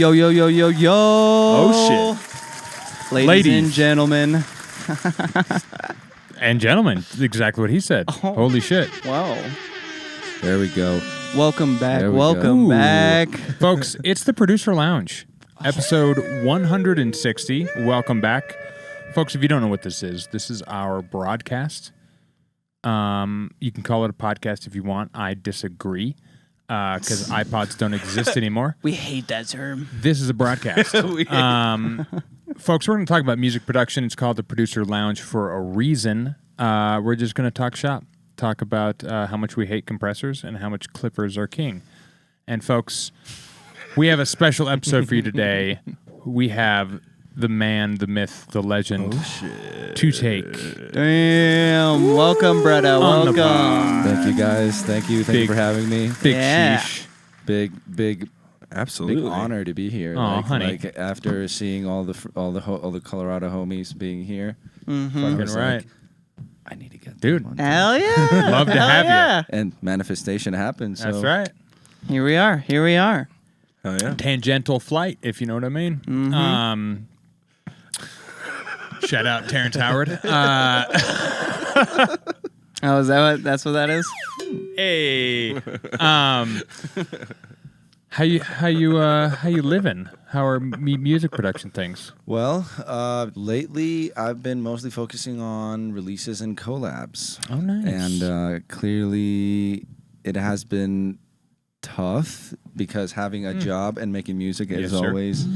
Yo, yo, yo, yo, yo. Oh, shit. Ladies and gentlemen. And gentlemen, exactly what he said. Oh. Holy shit. Wow. There we go. Welcome back. There we Welcome go. back. Folks, it's the Producer Lounge, episode 160. Welcome back. Folks, if you don't know what this is our broadcast. You can call it a podcast if you want. I disagree because iPods don't exist anymore. We hate that term. This is a broadcast. Folks, we're going to talk about music production. It's called the Producer Lounge for a reason. We're just going to talk shop. Talk about how much we hate compressors and how much clippers are king. And folks, we have a special episode for you today. We have the man, the myth, the legend, to take. Damn. Welcome, Bretta. Welcome. Thank you, guys. Thank you for having me. Big Yeah. sheesh. Big Absolutely. honor to be here. Aw, honey. Like after seeing all the Colorado homies being here, Fucking was right. like, I need to get Dude. them on. Hell yeah. Love to Hell have yeah. you. And manifestation happened. So. That's right. Here we are. Here we are. Oh, yeah. Tangential flight, if you know what I mean. Mm-hmm. Shout out Terrence Howard. Oh, is that that's what that is? Hey. How you living? How are music production things? Well, lately I've been mostly focusing on releases and collabs. Oh, nice. And clearly it has been tough because having a job and making music Yes, is sir. always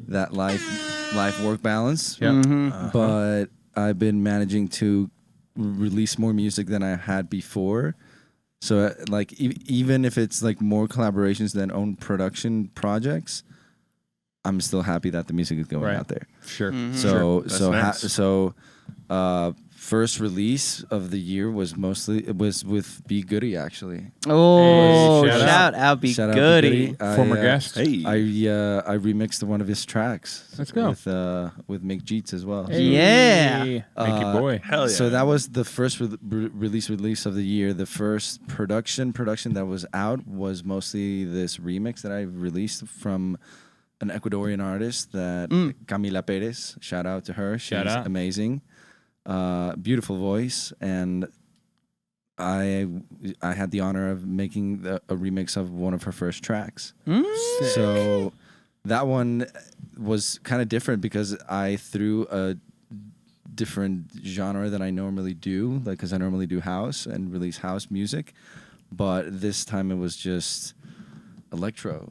that life-work balance. Yep. Mm-hmm. But I've been managing to release more music than I had before. So, like, even if it's like more collaborations than own production projects, I'm still happy that the music is going Right. out there. Sure. So, That's nice. First release of the year was with Be Goody, actually. Oh, Hey, shout shout out. Be Shout out goody. Be Goody. Former guest. Hey. I remixed one of his tracks. Let's go. with Mick Jeets as well. Hey. Yeah. Thank you, boy. Hell yeah. So that was the first release of the year. The first production that was out was mostly this remix that I released from an Ecuadorian artist that Camila Perez. Shout out to her. She's Shout out. amazing. Beautiful voice, and I had the honor of making a remix of one of her first tracks. So that one was kind of different because I threw a different genre than I normally do, like because I normally do house and release house music, but this time it was just electro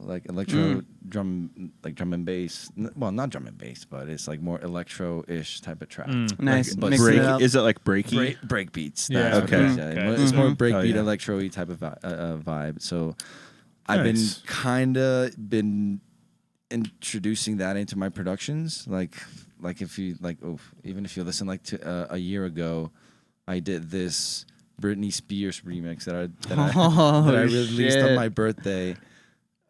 drum and bass. Well, not drum and bass, but it's like more electro-ish type of track. Nice. But Mixing it Break, up. is it like breaky? Break beats. Yeah, That's what okay. it is, yeah. Okay. It's more Oh, breakbeat, yeah. electro-y type of vibe. So I've Nice. been introducing that into my productions. Like if you even if you listen like to a year ago, I did this Britney Spears remix that I released on my birthday.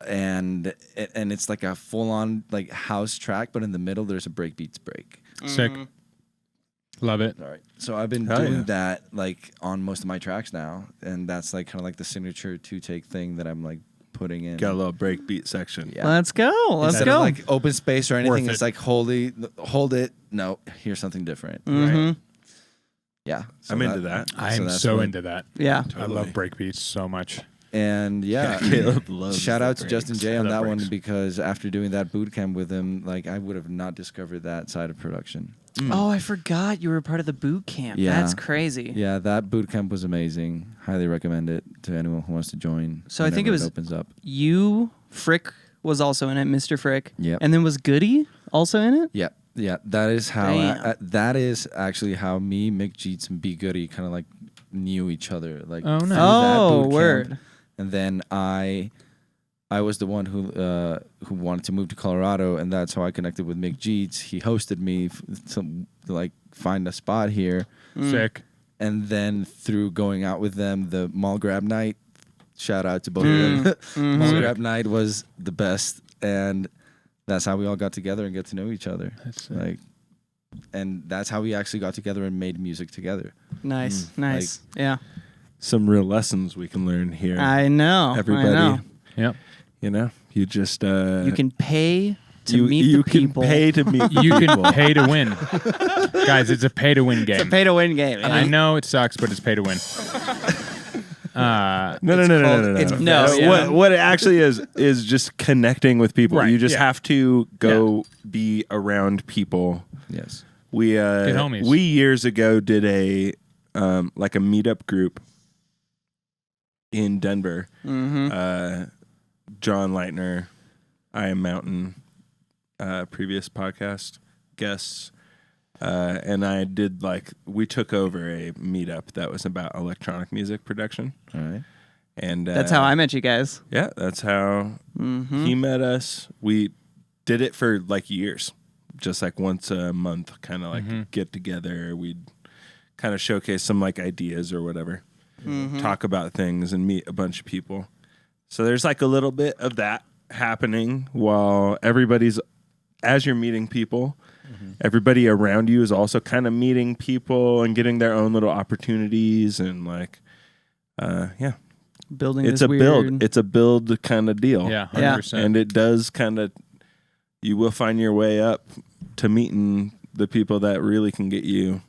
And it's like a full-on like house track, but in the middle there's a breakbeats break. Sick. Love it. All right. So I've been Hell doing yeah. that like on most of my tracks now, and that's like kind of like the signature two-take thing that I'm like putting in. Got a little breakbeat section. Yeah. Let's go. Let's Instead go. of like open space or anything, Worth it's it. like hold it. No, here's something different. Mhm. Yeah. So I'm into that. I'm that's so what- into that. Yeah. I love breakbeats so much. And yeah, Caleb loves shout the out to breaks. Justin J I on love that one breaks. because after doing that boot camp with him, like I would have not discovered that side of production. Oh, I forgot you were part of the boot camp. Yeah. That's crazy. Yeah, that boot camp was amazing. Highly recommend it to anyone who wants to join. So I think it whenever was- opens up. You, Frick was also in it, Mr. Frick. Yep. And then was Goody also in it? Yeah. That is how. Damn. That is actually how me, Mick Jeets, and B Goody kind of like knew each other. Like Oh, nice. through that Oh, boot camp. word. And then I was the one who wanted to move to Colorado, and that's how I connected with Mick Jeets. He hosted me to like find a spot here, Sick. and then through going out with them, the mall grab night. Shout out to both of them. Mall Sick. grab night was the best, and that's how we all got together and get to know each other. That's sick. Like, and that's how we actually got together and made music together. Nice. Yeah. Some real lessons we can learn here. I know. Everybody. I know. Yep. You know, you just You can pay to meet you the people. can pay to meet. You can pay to win. Guys, it's a pay to win game. It's a pay to win game. And I know it sucks, but it's pay to win. No. No, yeah. What it actually is just connecting with people. Right, You just yeah. have to go be around people. Yes. We homies. we years ago did a like a meetup group in Denver. Mm-hmm. John Leitner, I Am Mountain, previous podcast guests, and I did we took over a meetup that was about electronic music production. All right. And That's how I met you guys. Yeah, that's how Mm-hmm. he met us. We did it for years, just once a month, kind of get together. We'd kind of showcase some ideas or whatever, talk about things and meet a bunch of people. So there's a little bit of that happening while as you're meeting people, everybody around you is also kind of meeting people and getting their own little opportunities and Building it's this a weird... build. It's a build kind of deal. Yeah, Yeah. 100%. And it does you will find your way up to meeting the people that really can get you.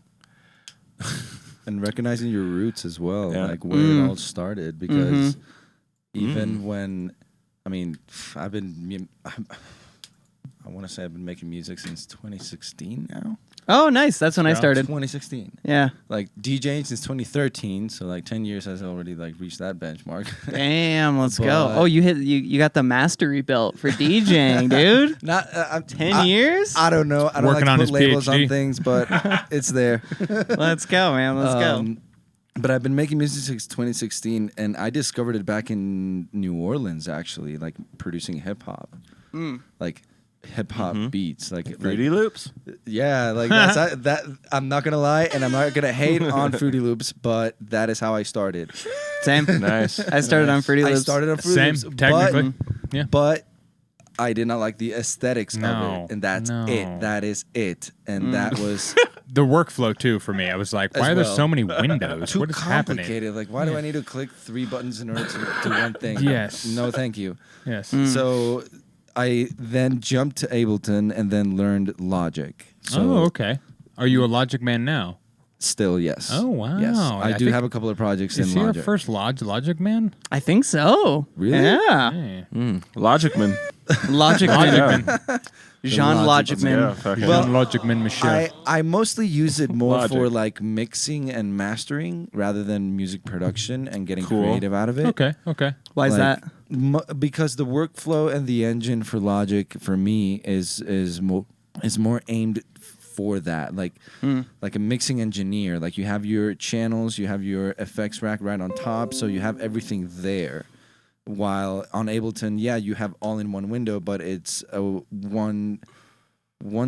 And recognizing your roots as well, Yeah. where it all started. Because even when, I want to say I've been making music since 2016 now. Oh, nice. That's when I Yeah. started. 2016. Yeah. DJing since 2013, so 10 years has already reached that benchmark. Damn, let's go. But- Oh, you got the mastery belt for DJing, dude. Not 10 years? I don't know. I don't Working like on to his put labels PhD. on things, but it's there. Let's go, man. Let's go. But I've been making music since 2016, and I discovered it back in New Orleans, actually, producing hip hop, hip hop beats, Fruity Loops? yeah, that's that. I'm not gonna lie, and I'm not gonna hate on Fruity Loops, but that is how I started. Same. Nice. I started on Fruity I Loops. started on Fruity Same, Loops, technically. Yeah. but I did not like the aesthetics No, of it, and that's no. it. That is it, and that was The workflow, too, for me. I was like, why As are there well. so many windows? too What is happening? complicated. Why do I need to click 3 buttons in order to do one thing? Yes. No, thank you. Yes. So I then jumped to Ableton and then learned Logic. So Oh, okay. Are you a Logic man now? still, yes. Oh, wow. Yes. I I do think- have a couple of projects Is in he our Logic. first Logic man? I think so. Really? Yeah. Hey. Logicman. Logic Man. Man. Jean Logic Man. Yeah, fuck Well, Jean Logic man Michel. I mostly use it more Logic. for mixing and mastering rather than music production and getting Cool. creative out of it. Okay. Why is that? Because the workflow and the engine for Logic for me is more aimed for that, like a mixing engineer. You have your channels, you have your effects rack right on top, so you have everything there. While on Ableton, you have all in one window, but it's a one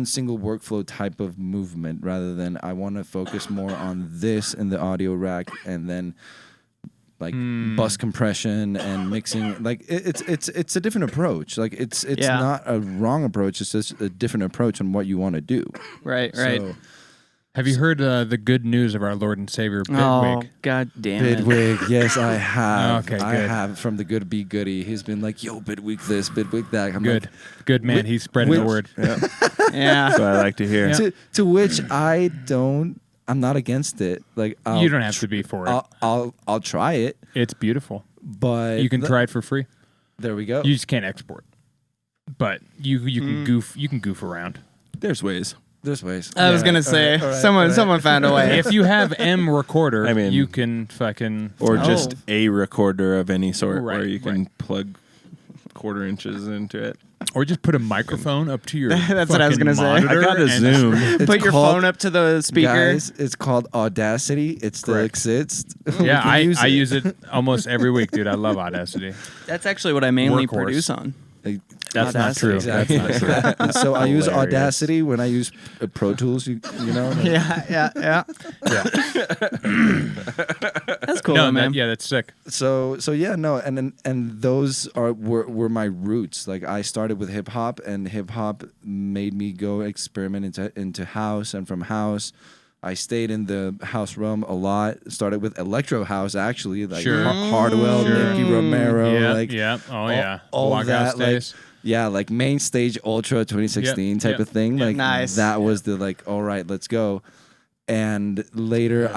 single workflow type of movement rather than I want to focus more on this in the audio rack and then bus compression and mixing. It's a different approach. It's Yeah. not a wrong approach. It's just a different approach on what you want to do. Right. So, Have you heard the good news of our Lord and Savior, Oh, Bitwig? God damn it. Bitwig, yes, I have. Okay, I good. have from the Good Be Goody. He's been like, "Yo, Bitwig this, Bitwig that." I'm Good. like, Good man. Which- He's spreading the which- word. Yeah. Yeah. So I like to hear. Yeah. to which I'm not against it. You don't have to be for it. I'll try it, It's beautiful. but You can try it for free. There we go. You just can't export. But you can goof. You can goof around. There's ways. There's ways. I was Yeah. gonna say all right, someone found a way. If you have M recorder, I mean- you can fucking Or Oh. just a recorder of any sort where Right, you can plug 1/4 inches into it. or just put a microphone up to your. That's what I was fucking gonna say. I monitor got a and- Zoom. It's Put your called- phone up to the speaker. Guys, it's called Audacity. It still Correct. exists. We Yeah, can I use it almost every week, dude. I love Audacity. That's actually what I mainly Workhorse. produce on. That's not true. Exactly. That's not true. So I use Hilarious. Audacity when I use Pro Tools. You know. Yeah. That's cool, No, man. that's sick. So yeah, no, and those were my roots. I started with hip hop, and hip hop made me go experiment into house, and from house, I stayed in the house realm a lot. Started with electro house, actually, like Sure. Hardwell, Sure. Nicky Romero, Yeah, like yeah. Oh, all, yeah. all Walkout that, like days. yeah, like Main Stage Ultra 2016 type of thing. Like Nice. that was the like, all right, let's go. And later,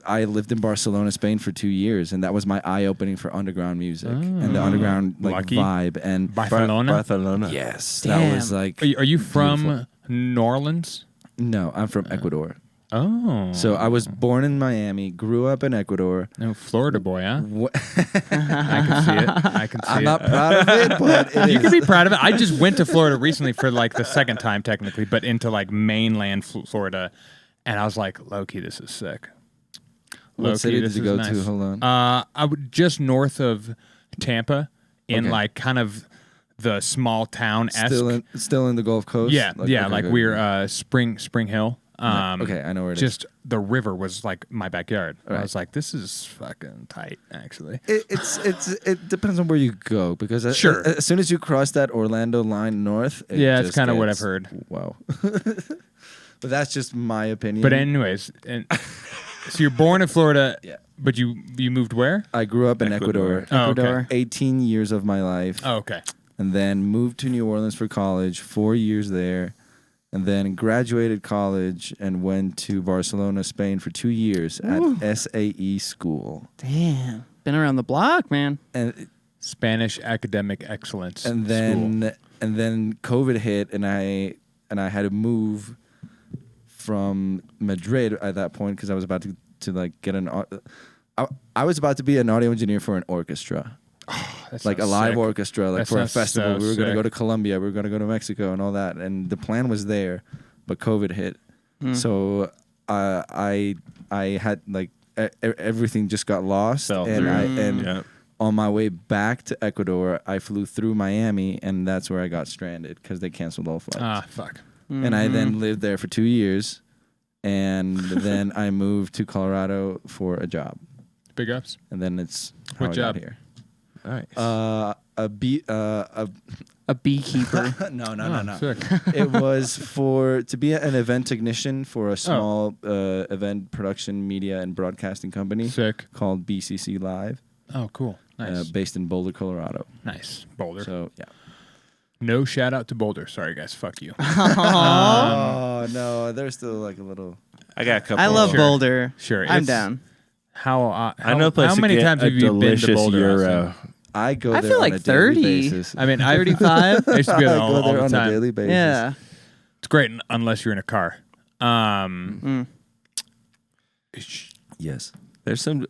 I lived in Barcelona, Spain for 2 years, and that was my eye opening for underground music and the underground like Lucky. vibe. And Barcelona? Barcelona. yes, Damn. that was like Are you from New Orleans? no, I'm from Ecuador. Oh. So I was born in Miami, grew up in Ecuador. No, Florida boy, huh? Wha- I can see it. I can see I'm it. not proud of it, but it You is. can be proud of it. I just went to Florida recently for like the second time, technically, but into like mainland Florida, and I was like, "Low-key, this is sick." What Low-key, city did this you is go nice. to? Hold on. I would just north of Tampa, in Okay. like kind of the small town Still in the Gulf Coast. Yeah, okay, like okay, we're okay. Spring Hill. Okay, I know where it is. Just the river was like my backyard. I Right. was like, this is fucking tight, actually. It depends on where you go because Sure. as soon as you cross that Orlando line north, it Yeah, it's just kinda what gets- I've heard. Wow, but that's just my opinion. But anyways, so you're born in Florida, Yeah. but you moved where? I grew up in Ecuador. Oh, okay. Ecuador. 18 years of my life, Oh, okay. and then moved to New Orleans for college. 4 years there, and then graduated college and went to Barcelona, Spain for 2 years at SAE school. Damn. Been around the block, man. And Spanish Academic Excellence and School. then COVID hit, and I had to move from Madrid at that point because I was about to like get I was about to be an audio engineer for an orchestra, That like a sounds live sick. orchestra, like That for a sounds festival. so We were going to sick. go to Colombia, we were going to go to Mexico, and all that. And the plan was there, but COVID hit, so I had like everything just got lost, Fell and through. Yeah. on my way back to Ecuador, I flew through Miami, and that's where I got stranded because they canceled all flights. Ah, fuck. And I then lived there for 2 years, and then I moved to Colorado for a job, Big ups. and then it's how What I job? got here. Nice. A beekeeper. No. Sick. It was to be an event technician for a small event production, media, and broadcasting company Sick. called BCC Live, Oh, cool. Nice. based in Boulder, Colorado. Nice. Boulder. So yeah. No shout out to Boulder. Sorry, guys. Fuck you. Oh no, there's still like a little. I got a couple. I love Sure. Boulder. Sure. I'm It's- down. I know a place how to many get times a have you been to delicious Boulder? Euro. Austin? I go I there feel on like a daily 30. basis. I mean, I 35? used to be I there go all there the on a time. daily basis. Yeah. It's great unless you're in a car. Yes. There's some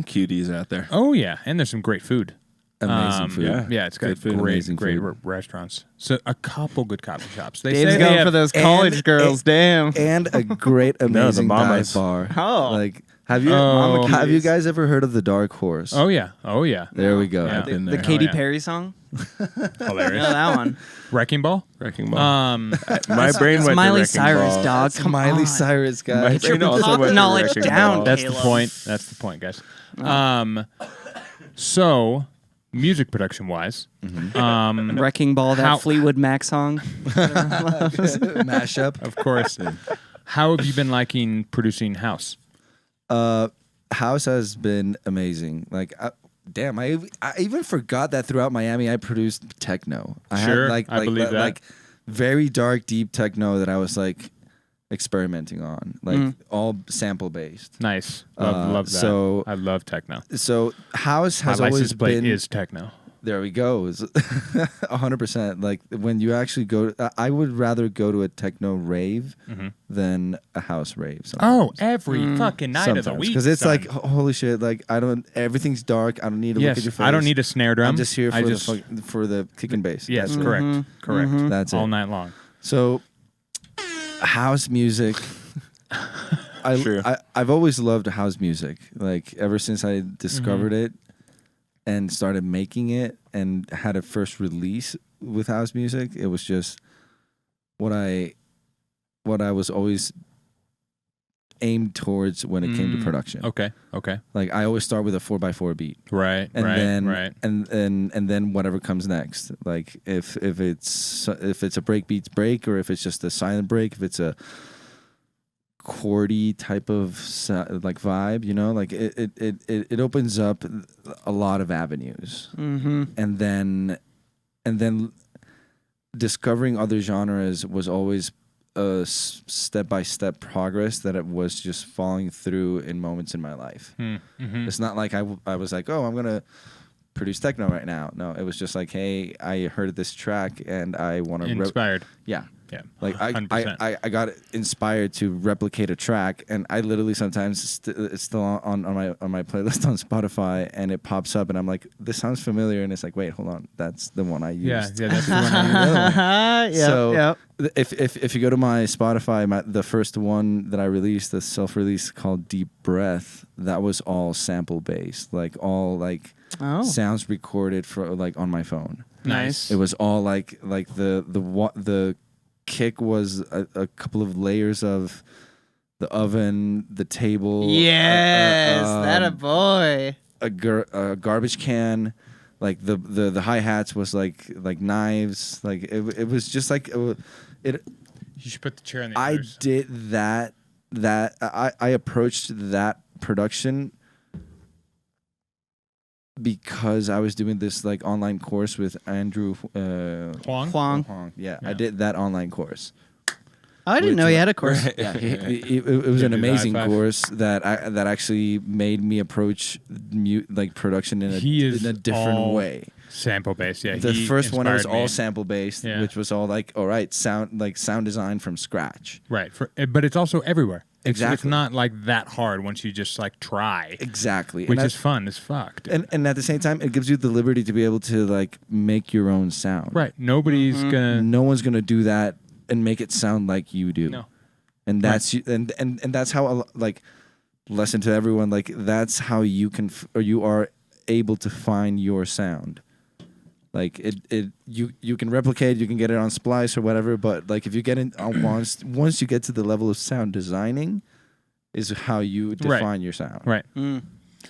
cuties out there. Oh yeah, and there's some great food. Amazing food. yeah. Yeah, it's got Good food, great, amazing great food. restaurants. So a couple good coffee shops. They Dave's say going they for have, those and- college girls. Damn. And a great, amazing dive mamas. bar. Oh. Like, have you Oh. have you guys ever heard of the Dark Horse? Oh yeah, oh yeah. There we go. Yeah. The, been the there. Katy Oh, yeah. Perry song. Hilarious. Yeah, that one. Wrecking Ball. Wrecking Ball. My My brain went to Miley Wrecking Cyrus, Ball. dog. That's Come Miley on. Cyrus, My guys. brain also pop went to knowledge Wrecking down, Ball. That's the Caleb. point. That's the point, guys. So music production wise, Wrecking Ball, that How- Fleetwood Mac song. Mashup. of course. How have you been liking producing house? House has been amazing. Like, damn, I even forgot that throughout Miami I produced techno. I Sure, had I believe that. like very dark, deep techno that I was like experimenting on, like all sample based. Nice. Love that. so- I love techno. So house My has license always plate been is techno. there. We go. 100%. Like when you actually go, I would rather go to a techno rave than a house rave. Oh, every fucking night of the week. because it's son. like holy shit. Like everything's dark. I don't need to look at your yes, face. I don't need a snare drum. I'm just here I for just, for the kick and bass. yes, That's it. correct, correct. That's All it. night long. So house music. True. I've always loved house music. Like ever since I discovered it and started making it and had a first release with house music, it was just what I was always aimed towards when it came to production. Okay, okay, Like I always start with a 4x4 beat. right, And right, then right. and then whatever comes next. Like if it's a break beats break, or if it's just a silent break, if it's a chordy type of like vibe, you know, like it opens up a lot of avenues, and then discovering other genres was always a step-by-step progress that it was just falling through in moments in my life. It's not like I was like, oh, I'm gonna produce techno right now. No, it was just like, hey, I heard this track and I want to inspired. Yeah. Like 100%. I got inspired to replicate a track, and I literally sometimes it's still on my playlist on Spotify, and it pops up, and I'm like, this sounds familiar, and it's like, wait, hold on, that's the one I used. Yeah, that's the one I used. So if you go to my Spotify, the first one that I released, the self-release called Deep Breath, that was all sample based, like all like sounds recorded for like on my phone. Nice. It was all like the kick was a couple of layers of the oven, the table. Yes, that a boy. A garbage can, like the hi-hats was like knives. Like it was just like it. You should put the chair in the I others. did that. I approached that production because I was doing this like online course with Andrew Huang. Yeah, I did that online course. I didn't know he had a course. Yeah, it was an amazing course that actually made me approach like production in a different way. Sample based, yeah. The first one was inspired me. all sample based, which was all like, all right, sound design from scratch. Right, but it's also everywhere. It's Exactly. not like that hard once you just like try. Exactly. Which is fun as fuck. Dude. And at the same time, it gives you the liberty to be able to like make your own sound. Right. Nobody's gonna. No one's gonna do that and make it sound like you do. No. And that's and that's how like lesson to everyone, like that's how you can or you are able to find your sound. Like you can replicate, you can get it on Splice or whatever, but like if you get in once you get to the level of sound designing, is how you define your sound. Right.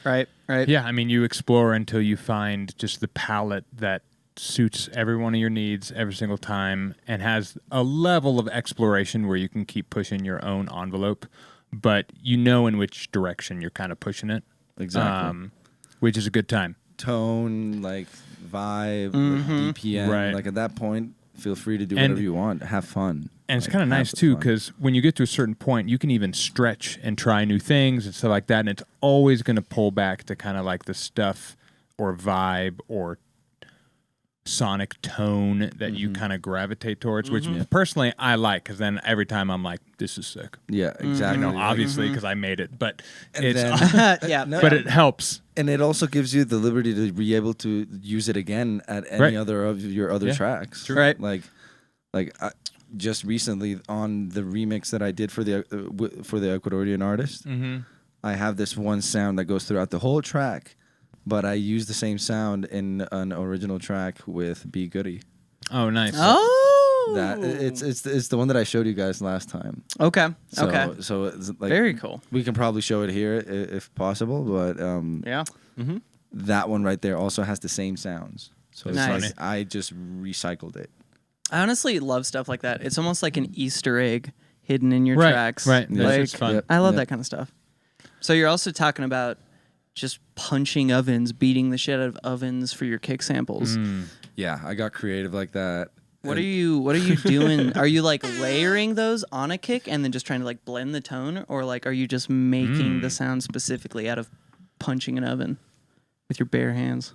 Right. Yeah, I mean, you explore until you find just the palette that suits every one of your needs every single time and has a level of exploration where you can keep pushing your own envelope, but you know in which direction you're kind of pushing it. Exactly. Which is a good time. Tone, like vibe, like BPM. Right. Like at that point, feel free to do whatever you want. Have fun. And it's Like, kind of have nice the too, fun. because when you get to a certain point, you can even stretch and try new things and stuff like that. And it's always going to pull back to kind of like the stuff or vibe or sonic tone that you kind of gravitate towards, which personally I like, because then every time I'm like, this is sick. Yeah, exactly. You know, obviously because I made it, but And it's then- but it helps. And it also gives you the liberty to be able to use it again at any other of your other tracks. True. Right. Like just recently on the remix that I did for the Ecuadorian artist, I have this one sound that goes throughout the whole track, but I use the same sound in an original track with Be Goody. Oh, nice. Oh, That it's the one that I showed you guys last time. okay. So, Okay. So it's like Very cool. we can probably show it here if possible, but Yeah. that one right there also has the same sounds. So it's Nice. like I just recycled it. I honestly love stuff like that. It's almost like an Easter egg hidden in your Right, tracks. right. Yeah. That's Like, just fun. Yep. I love Yep. that kind of stuff. So you're also talking about just punching ovens, beating the shit out of ovens for your kick samples. Yeah, I got creative like that. What are you doing? Are you like layering those on a kick and then just trying to like blend the tone, or like are you just making the sound specifically out of punching an oven with your bare hands?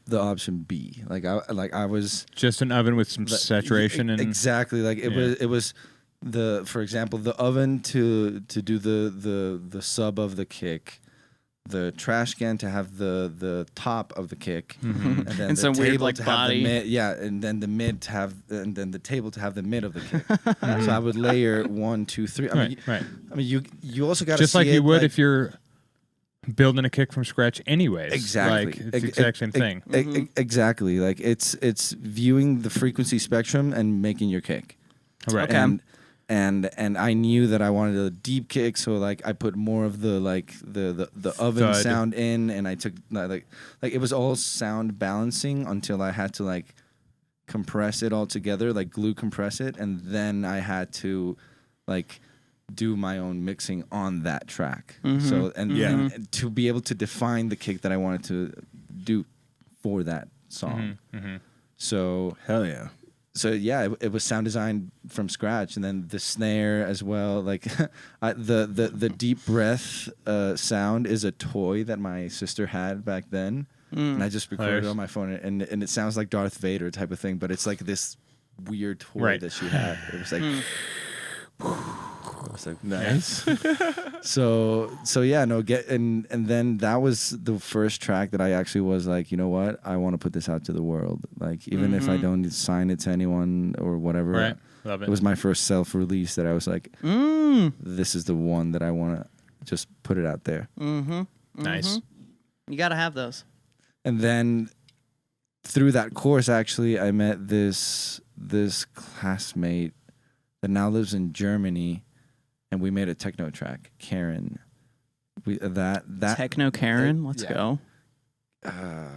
The option B. I was Just an oven with some saturation and exactly like it was the, for example, the oven to do the sub of the kick, the trash can to have the top of the kick, and then And the some weird, table like, to have body. the mid, and then the mid to have, and then the table to have the mid of the kick. So I would layer 1, 2, 3. I mean, you also got to just like see you it, would like, if you're building a kick from scratch anyways. Exactly. Like, it's the exact same thing. Exactly. Like it's viewing the frequency spectrum and making your kick. Right. Okay. And I knew that I wanted a deep kick, so like I put more of the like the oven Thud. sound in, and I took like it was all sound balancing until I had to like compress it all together, like glue compress it, and then I had to like do my own mixing on that track. So and to be able to define the kick that I wanted to do for that song. So hell yeah. So yeah, it was sound designed from scratch, and then the snare as well. Like the deep breath sound is a toy that my sister had back then, and I just recorded it on my phone, and it sounds like Darth Vader type of thing, but it's like this weird toy that she had. It was like. I was like, nice. So yeah, no, and then that was the first track that I actually was like, you know what, I want to put this out to the world. Like, even if I don't sign it to anyone or whatever, Right. Love it was my first self-release that I was like, this is the one that I want to just put it out there. Nice. You got to have those. And then through that course, actually, I met this classmate that now lives in Germany, and we made a techno track, Karen. That Techno Karen, let's go. Can't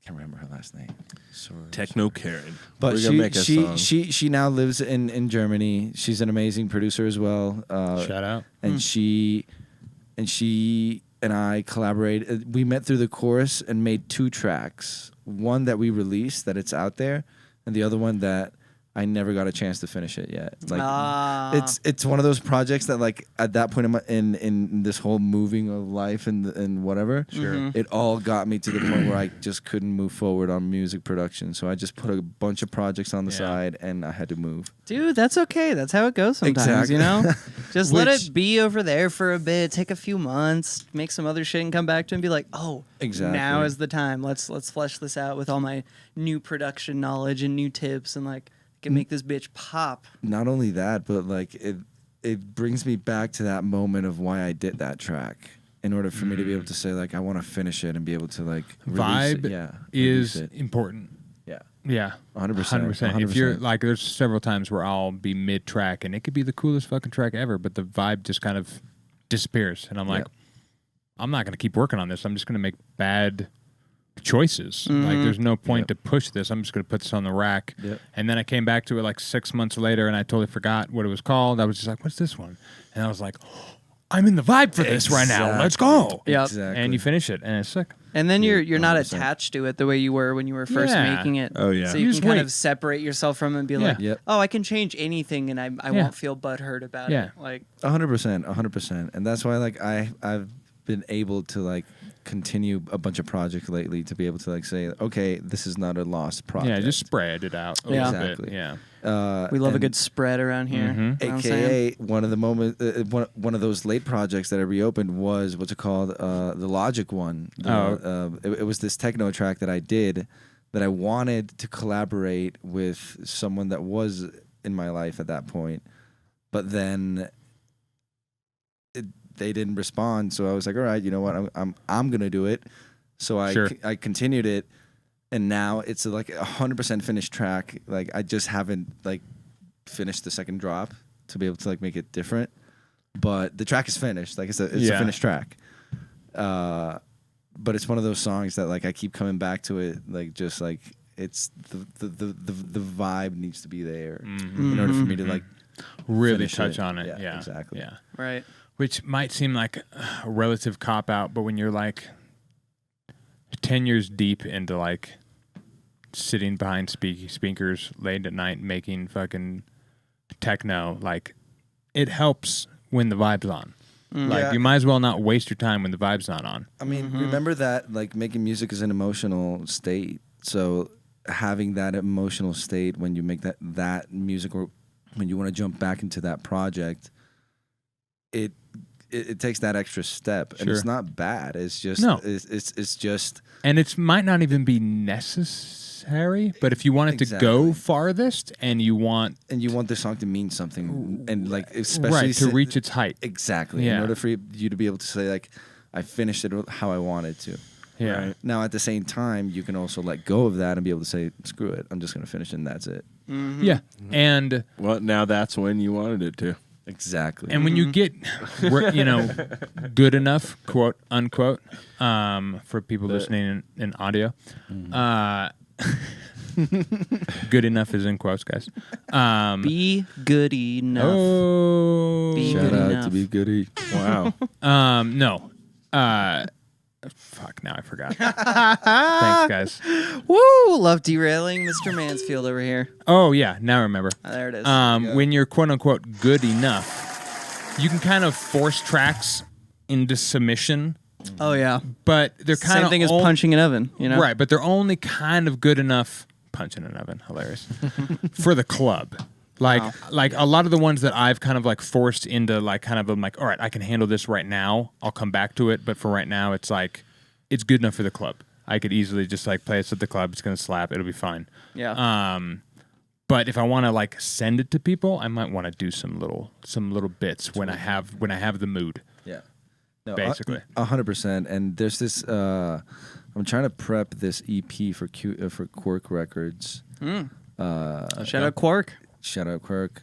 remember her last name. Sorry. Techno Karen. But We're gonna make a song. she now lives in Germany. She's an amazing producer as well. Shout out. And she and I collaborated. We met through the course and made 2 tracks. One that we released, that it's out there, and the other one that I never got a chance to finish it yet. Like it's one of those projects that, like, at that point in this whole moving of life and whatever, it all got me to the point where I just couldn't move forward on music production. So I just put a bunch of projects on the side, and I had to move. Dude, that's okay. That's how it goes sometimes, Exactly. you know? Just let it be over there for a bit, take a few months, make some other shit, and come back to it and be like, oh, Exactly. now is the time. Let's flesh this out with all my new production knowledge and new tips, and like can make this bitch pop. Not only that, but like it brings me back to that moment of why I did that track. In order for me to be able to say, like, I want to finish it and be able to, like, Vibe release is it. important. Yeah. Yeah. 100%. 100%. If you're like, there's several times where I'll be mid-track and it could be the coolest fucking track ever, but the vibe just kind of disappears. And I'm like, I'm not going to keep working on this. I'm just going to make bad choices. Like, there's no point to push this. I'm just going to put this on the rack. And then I came back to it like 6 months later, and I totally forgot what it was called. I was just like, what's this one? And I was like, I'm in the vibe for this right now. Let's go. Yep. Exactly. And you finish it, and it's sick. And then you're not 100%. attached to it the way you were when you were first making it. Oh, yeah. So You you just can kind wait. of separate yourself from it and be like, oh, I can change anything, and I won't feel butthurt about it. Like 100%. And that's why, like, I've been able to, like, continue a bunch of projects lately to be able to, like, say, okay, this is not a lost project. Yeah, just spread it out a little bit. Yeah. we love a good spread around here. You know what I'm saying? AKA one of the one of those late projects that I reopened was what's it called, the Logic one. It was this techno track that I did that I wanted to collaborate with someone that was in my life at that point, but then they didn't respond. So I was like, all right, you know what, I'm gonna do it. So I continued it. And now it's like 100% finished track. Like, I just haven't, like, finished the second drop to be able to, like, make it different. But the track is finished. Like, it's a finished track. But it's one of those songs that, like, I keep coming back to it. Like, just like it's the vibe needs to be there in order for me to, like, really finish touch on it. Yeah, Yeah, exactly. Yeah, Right. which might seem like a relative cop out, but when you're like 10 years deep into like sitting behind speakers late at night making fucking techno, like it helps when the vibe's on. Like, you might as well not waste your time when the vibe's not on. I mean, remember that, like, making music is an emotional state. So having that emotional state when you make that music, or when you want to jump back into that project, it takes that extra step, and it's not bad. It's just it's just, and it might not even be necessary. But if you want it to go farthest, and you want the song to mean something, and like especially to reach its height, exactly. In order for you to be able to say, like, I finished it how I wanted to. Yeah. Right? Now at the same time, you can also let go of that and be able to say, screw it, I'm just going to finish it, and that's it. Yeah, and well, now that's when you wanted it to. Exactly. And when you get, good enough, quote unquote, for people listening in audio, Good enough is in quotes, guys. Be good enough. Oh, Be Shout good out enough. to Be Goody. Wow. No. Fuck, now I forgot. Thanks, guys. Woo! Love derailing Mr. Mansfield over here. Oh, yeah, now I remember. There it is. When you're quote-unquote good enough, you can kind of force tracks into submission, oh yeah. but they're kind of Same thing as punching an oven, you know? Right, but they're only kind of good enough punching an oven, hilarious, for the club. Like a lot of the ones that I've kind of like forced into like kind of I'm like, all right, I can handle this right now. I'll come back to it, but for right now, it's like it's good enough for the club. I could easily just like play this at the club. It's gonna slap. It'll be fine. Yeah. But if I want to like send it to people, I might want to do some little bits when I have the mood. Yeah. No, Basically. 100%. And there's this. I'm trying to prep this EP for Quirk Records. Shout out Quark. Shout out Quirk.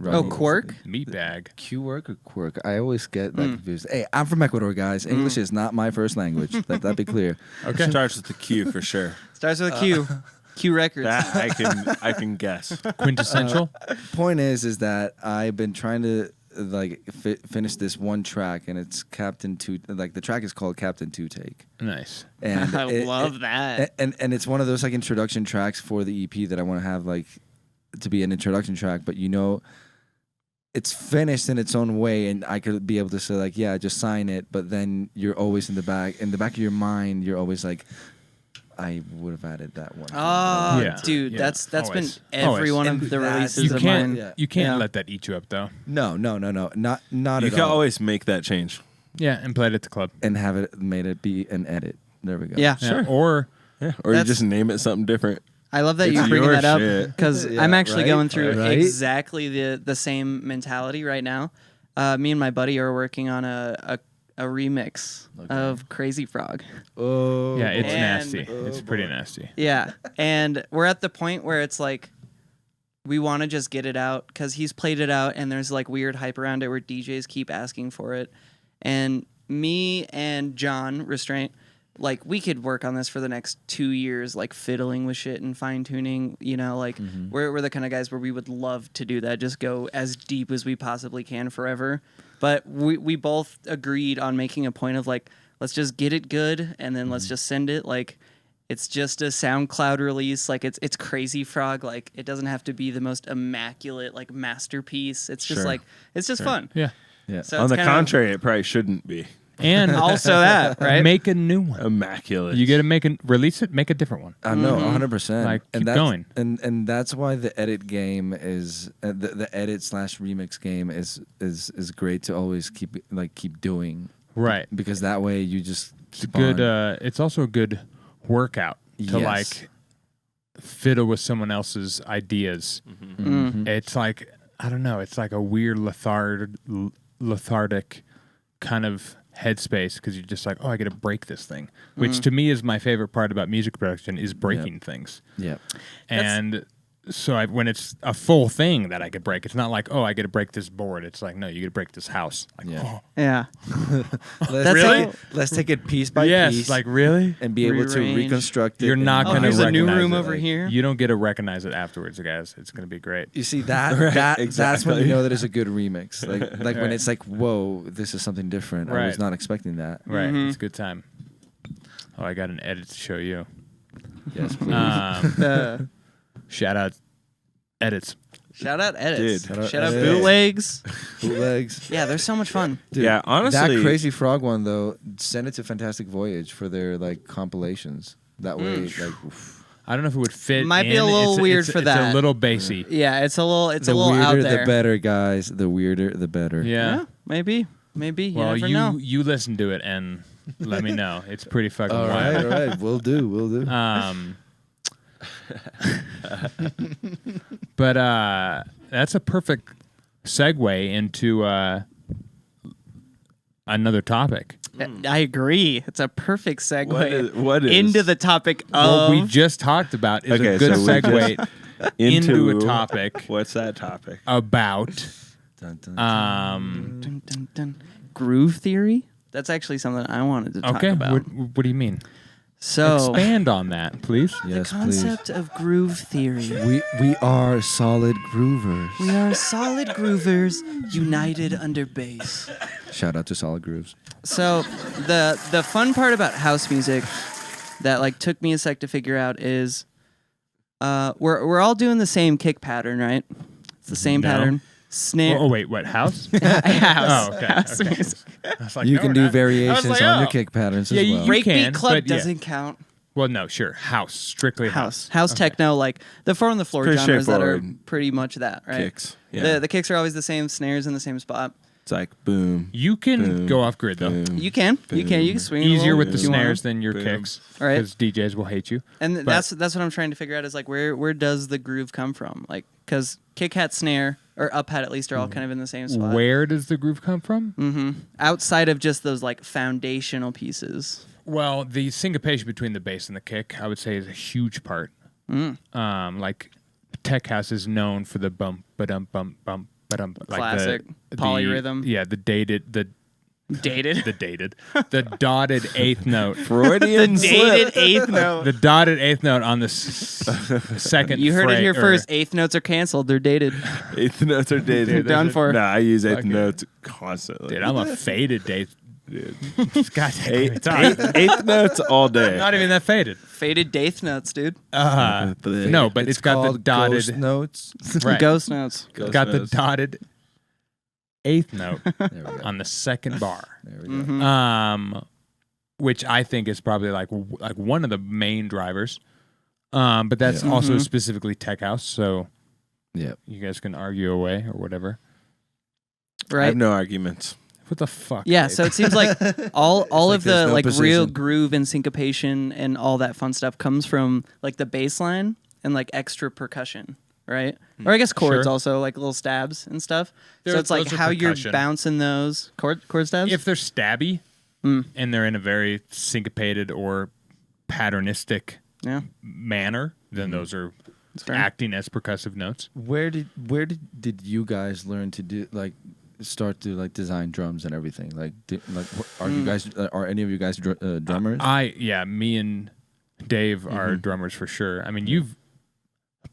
Oh, Quark? Meat bag. Q-Work or Quirk? I always get that confused. Hey, I'm from Ecuador, guys. English is not my first language. That'd be clear. Okay. Starts with the Q for sure. Starts with a Q. Q Records. That I can guess. Quintessential. Point is that I've been trying to like finish this one track, and it's Captain Two. Like the track is called Captain Two Take. Nice. And I love that. And it's one of those like introduction tracks for the EP that I want to have like to be an introduction track, but you know, it's finished in its own way, and I could be able to say like, yeah, just sign it. But then you're always in the back of your mind, you're always like, I would have added that one. Oh, Yeah. dude, Yeah. that's been Always. every Always. one And of the that's- releases You of can't. mine. Yeah. You can't Yeah. let that eat you up, though. No, not You at can all. always make that change. Yeah, and play it at the club. And have it made it be an edit. There we go. Yeah. Yeah, or Yeah. Or you That's- just name it something different. I love that It's you're bringing your that up shit. because Yeah, I'm actually right? going through Right? exactly the same mentality right now. Me and my buddy are working on a remix of Crazy Frog. Oh. yeah, it's And- nasty. It's pretty nasty. Yeah, and we're at the point where it's like we want to just get it out because he's played it out, and there's like weird hype around it where DJs keep asking for it, and me and John Restraint, like we could work on this for the next 2 years, like fiddling with shit and fine tuning. You know, like we're the kind of guys where we would love to do that, just go as deep as we possibly can forever. But we both agreed on making a point of like, let's just get it good, and then let's just send it. Like, it's just a SoundCloud release. Like, it's Crazy Frog. Like, it doesn't have to be the most immaculate like masterpiece. It's just Sure. like it's just fun. Yeah, Yeah. So On it's the kinda- contrary, it probably shouldn't be and also that, right? make a new one. immaculate. You got to release it, make a different one. I know, 100%. Like, and keep that's, going. And that's why the edit game is the edit / remix game is great to always keep doing, Right. because that way you just keep Good. on. It's also a good workout to Yes. like fiddle with someone else's ideas. It's like, I don't know. It's like a weird lethargic kind of headspace because you're just like, oh, I got to break this thing, which to me is my favorite part about music production is breaking things. Yeah. And so when it's a full thing that I could break, it's not like, oh, I got to break this board. It's like, no, you got to break this house. Like, Yeah. Yeah. Let's take it piece by yes, piece, like really? and be able to Rearrange. reconstruct it. You're not Oh, going to here's a new recognize room it. over here. You don't get to recognize it afterwards, guys. It's going to be great. You see that Right, that's when exactly. you know that it's a good remix. Like when Right. it's like, whoa, this is something different. I was Right. not expecting that. Right. It's a good time. Oh, I got an edit to show you. Yes, please. Shout out edits. Shout out edits. Dude. Shout out Edits. bootlegs. Bootlegs. Yeah, they're so much fun. Dude, Yeah, honestly- that Crazy Frog one though, send it to Fantastic Voyage for their like compilations. That way, like, oof. I don't know if it would fit. Might be in. a little weird it's for It's that. a little bassy. Yeah, it's a little the out weirder there. the better, guys. The weirder the better. Yeah. Yeah, maybe. You Well, never know. you listen to it and let me know. It's pretty fucking All wild. right. We'll do. But that's a perfect segue into another topic. I agree. It's a perfect segue What is into the topic What of we just talked about is Okay, a good so we segue into a topic What's that topic? about Dun, dun, Dun, dun, dun. groove theory. That's actually something I wanted to talk okay. about. What do you mean? So Expand on that, please. Yes, the concept of groove theory. We are solid groovers. We are solid groovers united under bass. Shout out to Solid Grooves. So the fun part about house music that like took me a sec to figure out is we're all doing the same kick pattern, right? It's the same No. pattern. Snare. Oh, wait, what, house? House. Oh, okay. House Okay. music. I was like, You no, can we're do not. I variations was like, on your oh. kick patterns Yeah, as you- well. Breakbeat can, club but yeah. doesn't count. Well, no, sure. House. Strictly house. House techno, like the 4 on the floor Pretty genres that are straightforward. pretty much that, right? Kicks. Yeah. The kicks are always the same, snares in the same spot. It's like boom. You can Boom, go off grid, though. boom. You can swing it a Easier little with the if you want. snares than your Boom. kicks. Right. Because DJs will hate you. And But- that's what I'm trying to figure out is like where does the groove come from? Like because kick hat, snare, or up hat at least are all kind of in the same spot. Where does the groove come from? Outside of just those like foundational pieces. Well, the syncopation between the bass and the kick, I would say, is a huge part. Like tech house is known for the bump, ba-dum, bump, bump, ba-dum. Classic polyrhythm. Yeah, the dated, the Dated. the dotted eighth note. Freudian slip. Dated eighth note. The dotted eighth note on the second. You heard it here or- first. Eighth notes are canceled. They're dated. Eighth notes are dated. They're done for. No, I use eighth Fuck it. notes constantly. Dude, I'm a faded eighth. Dude. God damn it. Eighth, eighth notes all day. Not even that faded. Faded eighth notes, dude. No, but it's got the called dotted. ghost notes. Right. Ghost notes. Ghost Got the notes. dotted eighth note There we go. on the second bar. There we go. Which I think is probably like one of the main drivers. But that's Yeah. also specifically tech house, so Yep. you guys can argue away or whatever. I Right. have no arguments. What the fuck? Yeah, Dave? so it seems like all like of the there's no like real position. groove and syncopation and all that fun stuff comes from like the bass line and like extra percussion, right? Or I guess chords Sure. also, like little stabs and stuff. There- So it's like those are how you're percussion. bouncing those chord stabs. If they're stabby and they're in a very syncopated or patternistic yeah, manner, then those are fair. acting as percussive notes. Where did you guys learn to do start to like design drums and everything? Like are you guys are any of you guys drummers? Me and Dave are drummers for sure. I mean, you've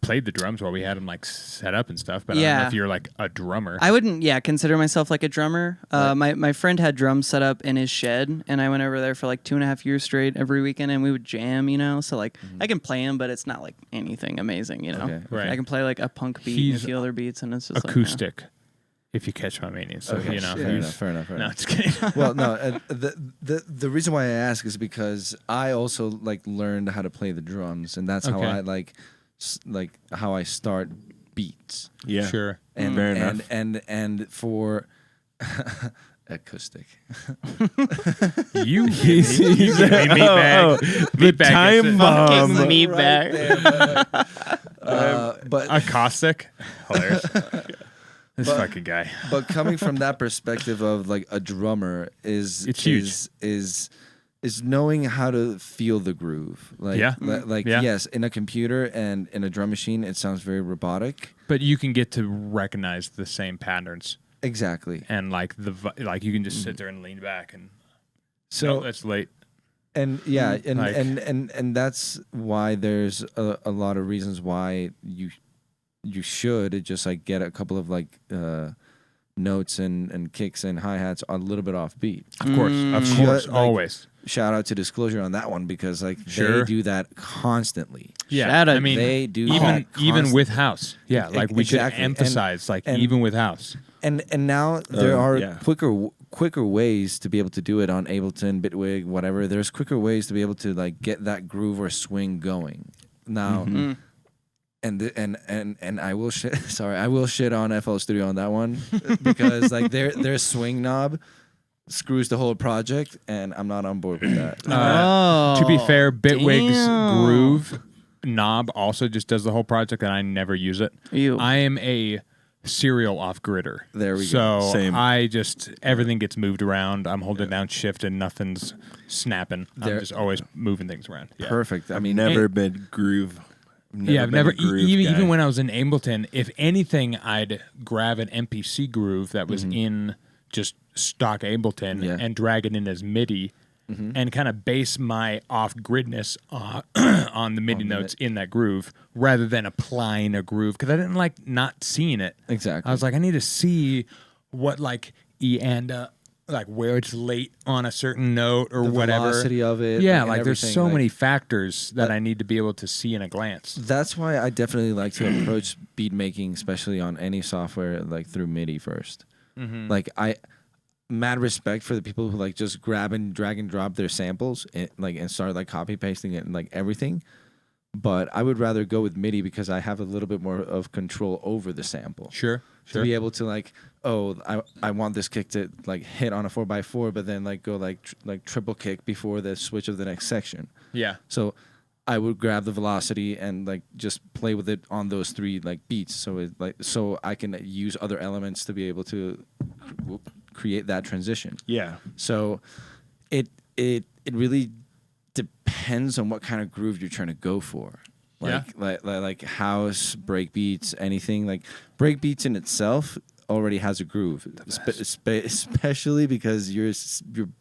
played the drums while we had them like set up and stuff, but I don't know Yeah. if you're like a drummer. I wouldn't, consider myself like a drummer. My friend had drums set up in his shed, and I went over there for like 2.5 years straight every weekend, and we would jam, So like I can play them, but it's not like anything amazing, Okay. Right. I can play like a punk beat He's and a few other beats, and it's just Acoustic, if you catch my meaning. So Okay, fair enough. No, just kidding. Well, no, the reason why I ask is because I also like learned how to play the drums, and that's how Okay. I like how I start beats. Yeah. Sure. And Fair enough. and for acoustic. You give me meatbag. The Meatbag time gets it. bomb. Fucking me back. But Acoustic. Hilarious. This But- fucking guy. but coming from that perspective of like a drummer is It's huge. is knowing how to feel the groove. Like Yeah. like Yeah. yes, in a computer and in a drum machine it sounds very robotic. But you can get to recognize the same patterns, Exactly. and like like you can just sit there and lean back and. So No, that's late. and yeah, and, Like- and that's why there's a lot of reasons why you should just like get a couple of like notes and kicks and hi-hats a little bit off beat. Of course, Like- always. Shout out to Disclosure on that one because like Sure. they do that constantly. Yeah, Shout out. I mean, They do even that even with constantly. house. Yeah, like we Exactly. should emphasize like and- even with house. And now there are yeah. quicker ways to be able to do it on Ableton, Bitwig, whatever. There's quicker ways to be able to like get that groove or swing going. Now, and I will shit. Sorry, I will shit on FL Studio on that one because like their swing knob screws the whole project, and I'm not on board with that. To be fair, Bitwig's damn. groove knob also just does the whole project, and I never use it. Ew. I am a serial off-gridder. There we go. So Same. I just everything gets moved around. I'm holding down shift, and nothing's snapping. There- I'm just always moving things around. Yeah. Perfect. I I've mean, never been groove. Yeah, I've been never a groove even guy. when I was in Ableton, if anything, I'd grab an MPC groove that was in just stock Ableton Yeah. and drag it in as MIDI and kind of base my off-gridness on the MIDI notes in that groove rather than applying a groove because I didn't like not seeing it. Exactly. I was like, I need to see what like E and like where it's late on a certain note or the whatever. velocity of it. Yeah, and like there's everything, so like, many factors that I need to be able to see in a glance. That's why I definitely like to approach beat making, especially on any software, like through MIDI first. Like mad respect for the people who like just grab and drag and drop their samples and start like copy pasting it and like everything. But I would rather go with MIDI because I have a little bit more of control over the sample. Sure. To be able to like, I want this kick to like hit on a 4x4, but then like go like triple kick before the switch of the next section. Yeah. So I would grab the velocity and like just play with it on those 3 like beats. So I can use other elements to be able to create that transition. Yeah. So it really depends on what kind of groove you're trying to go for. Like house, break beats, anything. Like break beats in itself already has a groove, especially because you're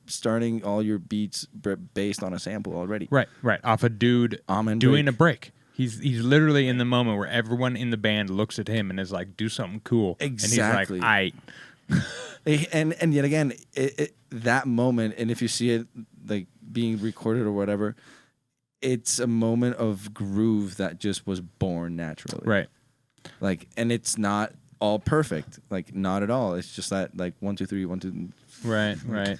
starting all your beats based on a sample already. Right. Off a dude doing a break. He's literally in the moment where everyone in the band looks at him and is like, "Do something cool." Exactly. And he's like, And yet again, that moment, and if you see it like being recorded or whatever, it's a moment of groove that just was born naturally. Right. Like, and it's not all perfect. Like, not at all. It's just that like 1, 2, 3, 1, 2. Right.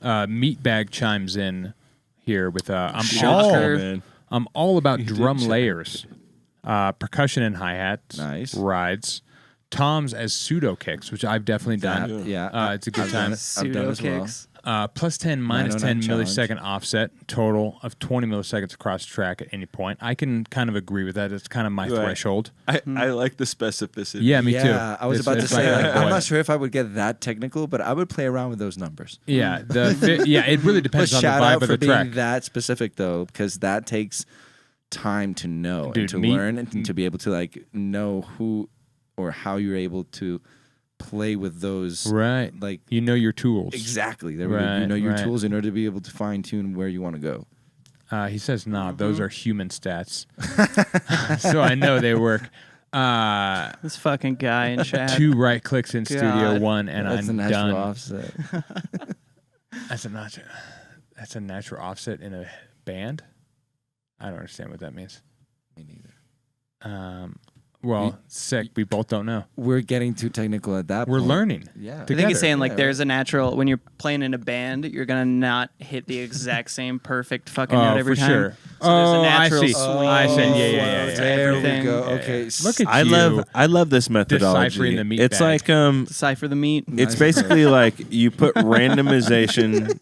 Meatbag chimes in here with Shocker. I'm all about drum layers, percussion and hi-hats, Nice. rides, toms as pseudo kicks, which I've definitely done. It's a good time. I've done as well. kicks. Plus 10, minus 10 challenge. millisecond offset, total of 20 milliseconds across track at any point. I can kind of agree with that. It's kind of my threshold. I like the specificity. Yeah, me too. Yeah, I was about to It's say, like, I'm not sure if I would get that technical, but I would play around with those numbers. Yeah, it really But depends on the shout vibe out of for the being track. that specific though, because that takes time to know Dude, and to learn and to be able to like know who or how you're able to play with those. Right. Like You know your tools. exactly. There Right, you know your right. tools in order to be able to fine tune where you want to go. He says, nah, those are human stats. So I know they work. This fucking guy in chat. 2 right clicks in Studio God. 1, and That's a I'm natural done. offset. That's a natural offset in a band? I don't understand what that means. Me neither. Sick. We both don't know. We're getting too technical at that We're point. learning. Yeah. I think together. he's saying like Yeah, there's a natural when you're playing in a band, you're gonna not hit the exact same perfect fucking note every for time. sure. So there's a I natural see. swing. I see. Yeah. There we Everything. go. Yeah, Okay. yeah. Look at I you. love this methodology. Deciphering the meat it's bag. like Decipher the meat. it's Nice. basically like you put randomization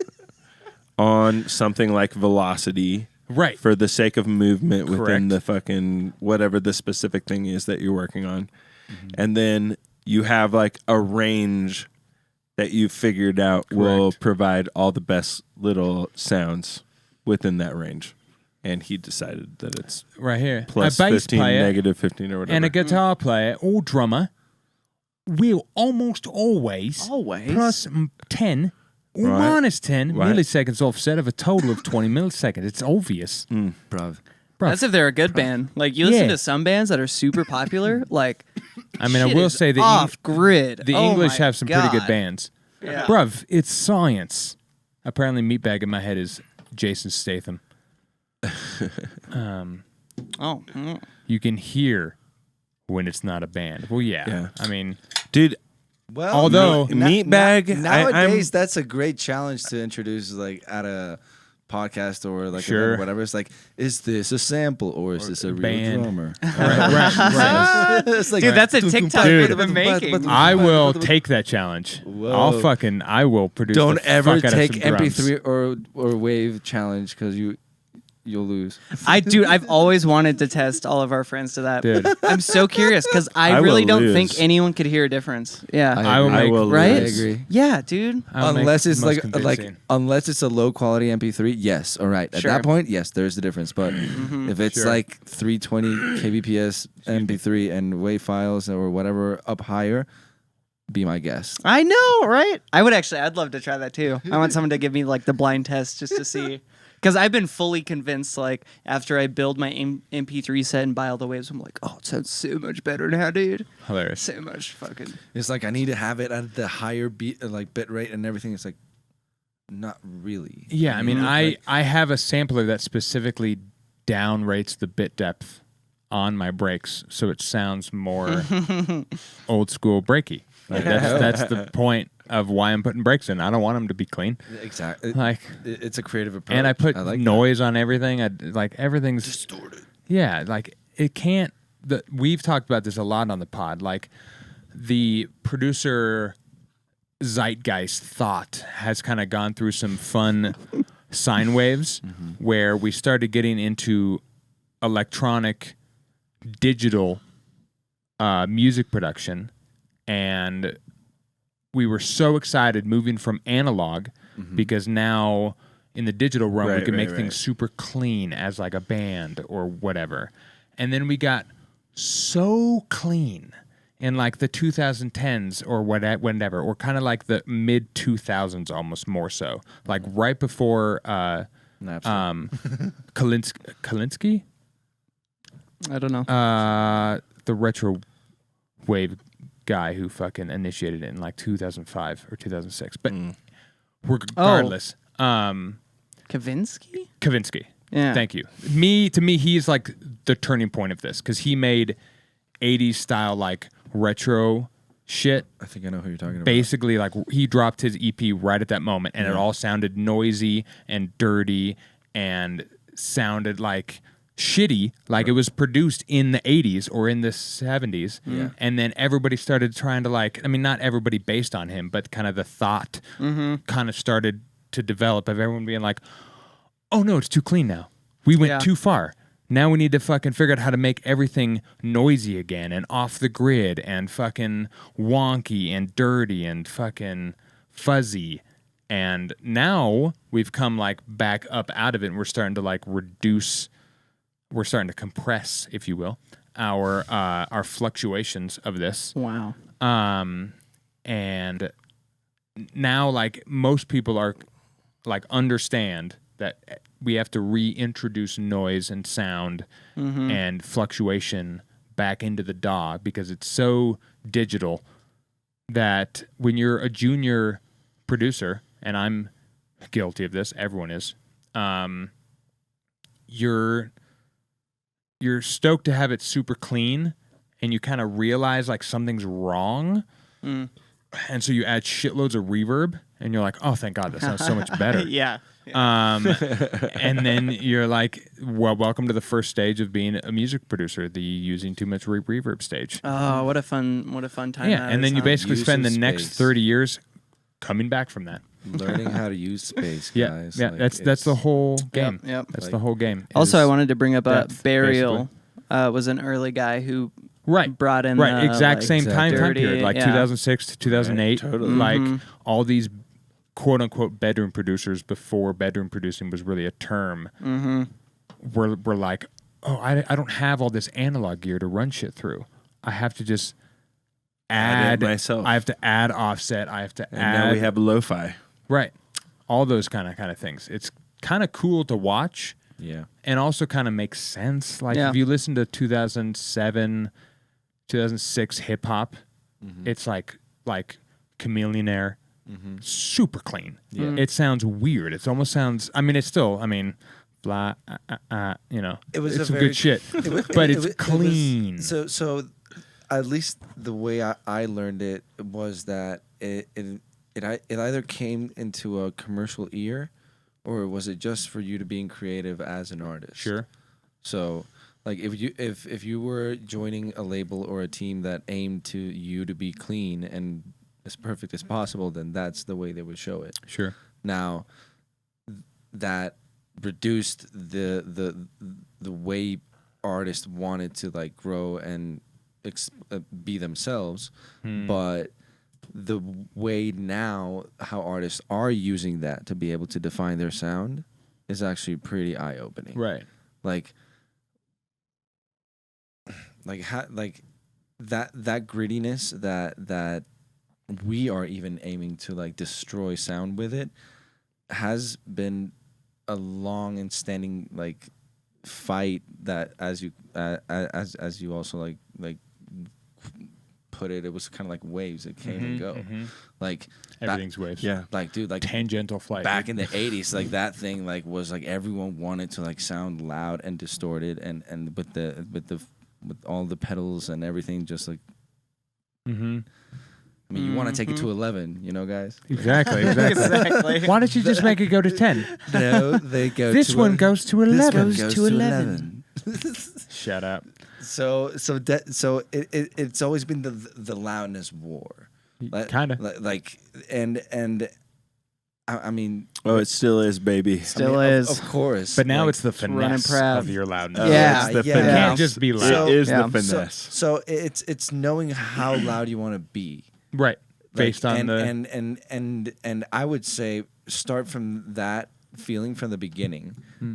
on something like velocity Right. for the sake of movement within Correct. the fucking whatever the specific thing is that you're working on. And then you have like a range that you've figured out will Correct. provide all the best little sounds within that range. And he decided that it's Right here. plus a bass 15, player negative 15 or whatever. and a guitar player or drummer will almost always Always. plus 10 or Right. minus 10 Right. milliseconds offset of a total of 20 milliseconds. It's obvious. Bruv. Bruv. That's if they're a good band. Like you listen Yeah. to some bands that are super popular. Like I mean, I shit will is say the off grid. the Oh English my have some pretty good God. bands. Yeah. Bruv, it's science. Apparently, Meatbag in my head is Jason Statham. Oh. You can hear when it's not a band. Well, yeah. I mean, Dude, Well, Although- Meatbag, nowadays that's a great challenge to introduce like at a podcast or like Sure. whatever. It's like, is this a sample or is this a real band. drummer? right. It's like, Dude, that's a TikTok Dude. we've been making. I will take that challenge. Whoa. I will produce. Don't the ever fuck out of take some drums. MP3 or Wave challenge because you'll lose. I've always wanted to test all of our friends to that. Dude. I'm so curious because I will really don't lose. think anyone could hear a difference. Yeah. I will I make. will right? lose. I agree. Yeah, dude. I'll make Unless it's the most like convincing. unless it's a low quality MP3, yes, all right. At Sure. that point, yes, there's the difference. But if it's Sure. like 320 kbps MP3 and WAV files or whatever up higher, be my guest. I know, right? I'd love to try that too. I want someone to give me like the blind test just to see. Because I've been fully convinced, like, after I build my MP3 set and buy all the waves, I'm like, oh, it sounds so much better now, dude. Hilarious. So much fucking. It's like I need to have it at the higher beat, like bit rate and everything. It's like, not really. Yeah, I mean, Like, I have a sampler that specifically down rates the bit depth on my breaks, so it sounds more old school breaky. Like that's the point of why I'm putting breaks in. I don't want them to be clean. exactly. Like, It's a creative approach. and I put like noise on everything. Like everything's distorted. Yeah, like it can't. We've talked about this a lot on the pod. Like the producer zeitgeist thought has kind of gone through some fun sine waves where we started getting into electronic, digital music production, and we were so excited moving from analog because now in the digital realm we can make things super clean as like a band or whatever. And then we got so clean in like the 2010s or whatever, or kind of like the mid 2000s almost more so. Like right before Kalinsky? I don't know. The retro wave guy who fucking initiated it in like 2005 or 2006. But regardless, Kavinsky? Kavinsky. Yeah. Thank you. To me, he's like the turning point of this because he made 80s style like retro shit. I think I know who you're talking about. Basically, like he dropped his EP right at that moment, and it all sounded noisy and dirty and sounded like shitty, like it was produced in the 80s or in the 70s. And then everybody started trying to like, I mean, not everybody based on him, but kind of the thought kind of started to develop of everyone being like, oh no, it's too clean now. We went too far. Now we need to fucking figure out how to make everything noisy again and off the grid and fucking wonky and dirty and fucking fuzzy. And now we've come like back up out of it and we're starting to like reduce, we're starting to compress, if you will, our fluctuations of this. Wow. And now like most people are like understand that we have to reintroduce noise and sound and fluctuation back into the DAW because it's so digital that when you're a junior producer, and I'm guilty of this, everyone is, you're stoked to have it super clean and you kind of realize like something's wrong. And so you add shitloads of reverb and you're like, oh, thank God, that sounds so much better. Yeah. And then you're like, well, welcome to the first stage of being a music producer, the using too much reverb stage. Oh, what a fun time. Yeah, and then you basically spend the next 30 years coming back from that. Learning how to use space, guys. Yeah, like that's the whole game. Yep. That's the whole game. Also, I wanted to bring up depth, Burial was an early guy who brought in exact like, same time dirty, period, like 2006 to 2008. totally. Like all these quote unquote bedroom producers before bedroom producing was really a term. We're like, oh, I don't have all this analog gear to run shit through. I have to just add myself. I have to add offset. I have to add. Now we have lo-fi. Right. All those kind of things. It's kind of cool to watch. Yeah. And also kind of makes sense. Like if you listen to 2007, 2006 hip hop, it's like Chameleonaire, super clean. Yeah. It sounds weird. It almost sounds, I mean, it's still, blah, you know, it's some good shit, but it's clean. So at least the way I learned it was that it either came into a commercial ear, or was it just for you to being creative as an artist? Sure. So, like, if you were joining a label or a team that aimed to you to be clean and as perfect as possible, then that's the way they would show it. Sure. Now, that reduced the way artists wanted to like grow and be themselves, but the way now how artists are using that to be able to define their sound is actually pretty eye-opening. Right. Like that grittiness that we are even aiming to like destroy sound with it has been a long and standing like fight that as you also like put it was kind of like waves that came and go like Everything's waves. Yeah. like dude like Tangential flight. back in the 80s like that thing like was like everyone wanted to like sound loud and distorted and with all the pedals and everything just like I mean, you want to take it to 11, you know, guys? Exactly. Why don't you just make it go to 10? No, they go This to one goes to 11. This one goes to 11. Shut up. So it's always been the loudness war. Kind of. Like, and I mean... Oh, it still is, baby. Still is. Of course. But now like, it's the finesse proud. of your loudness. Yeah. It's the Yeah. It finesse. can't just be loud. It is Yeah. the finesse. So it's knowing how loud you want to be. Right. Based Like, on and I would say start from that feeling from the beginning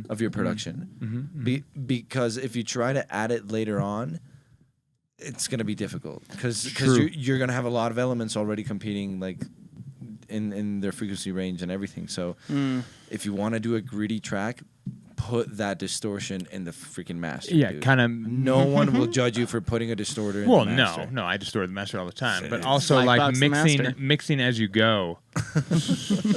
of your production, because if you try to add it later on, it's going to be difficult because you're going to have a lot of elements already competing like in their frequency range and everything. So if you want to do a gritty track, put that distortion in the freaking master. Yeah, dude. kind of. No one will judge you for putting a distorter in Well, the master. no, I distort the master all the time, but Same. also Black like box the master. mixing as you go,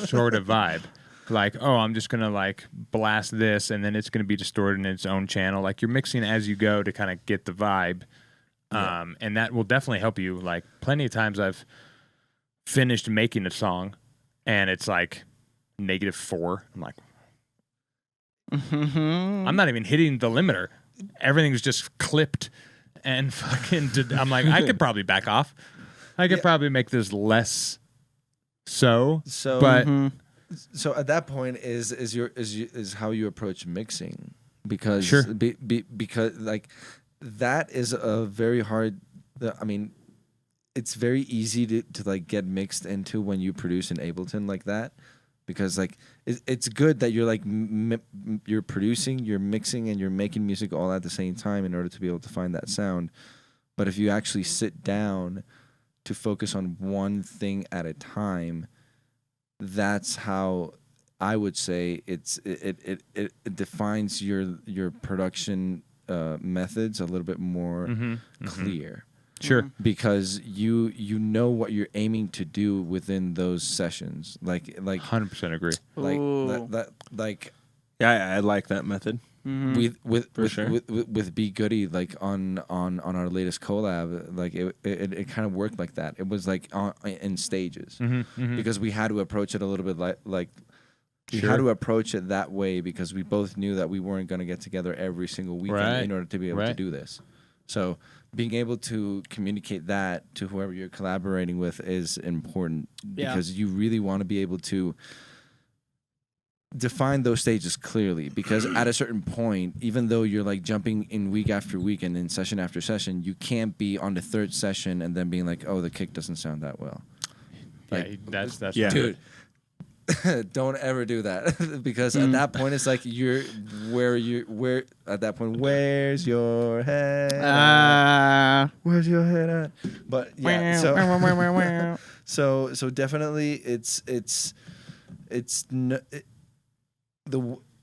sort of vibe. Like, oh, I'm just gonna like blast this, and then it's gonna be distorted in its own channel. Like you're mixing as you go to kind of get the vibe, and that will definitely help you. Like plenty of times I've finished making a song, and it's like -4. I'm like. I'm not even hitting the limiter. Everything's just clipped and fucking. I'm like, I could probably back off. I could probably make this less so. But So at that point is how you approach mixing, because Sure. because like that is a very hard. I mean, it's very easy to like get mixed into when you produce in Ableton like that. Because like it's good that you're like you're producing, you're mixing, and you're making music all at the same time in order to be able to find that sound. But if you actually sit down to focus on one thing at a time, that's how I would say it defines your production methods a little bit more clear. sure, Because you know what you're aiming to do within those sessions, like 100% agree. like Yeah, I like that method. with Be Goody, like on our latest collab, like it kind of worked like that. It was like in stages, because we had to approach it a little bit like we had to approach it that way, because we both knew that we weren't going to get together every single weekend in order to be able to do this. So being able to communicate that to whoever you're collaborating with is important, because you really want to be able to define those stages clearly, because at a certain point, even though you're like jumping in week after week and in session after session, you can't be on the third session and then being like, oh, the kick doesn't sound that well. Yeah, that's Yeah. Dude, don't ever do that, because at that point it's like where at that point, where's your head at? Where's your head at? But yeah, so definitely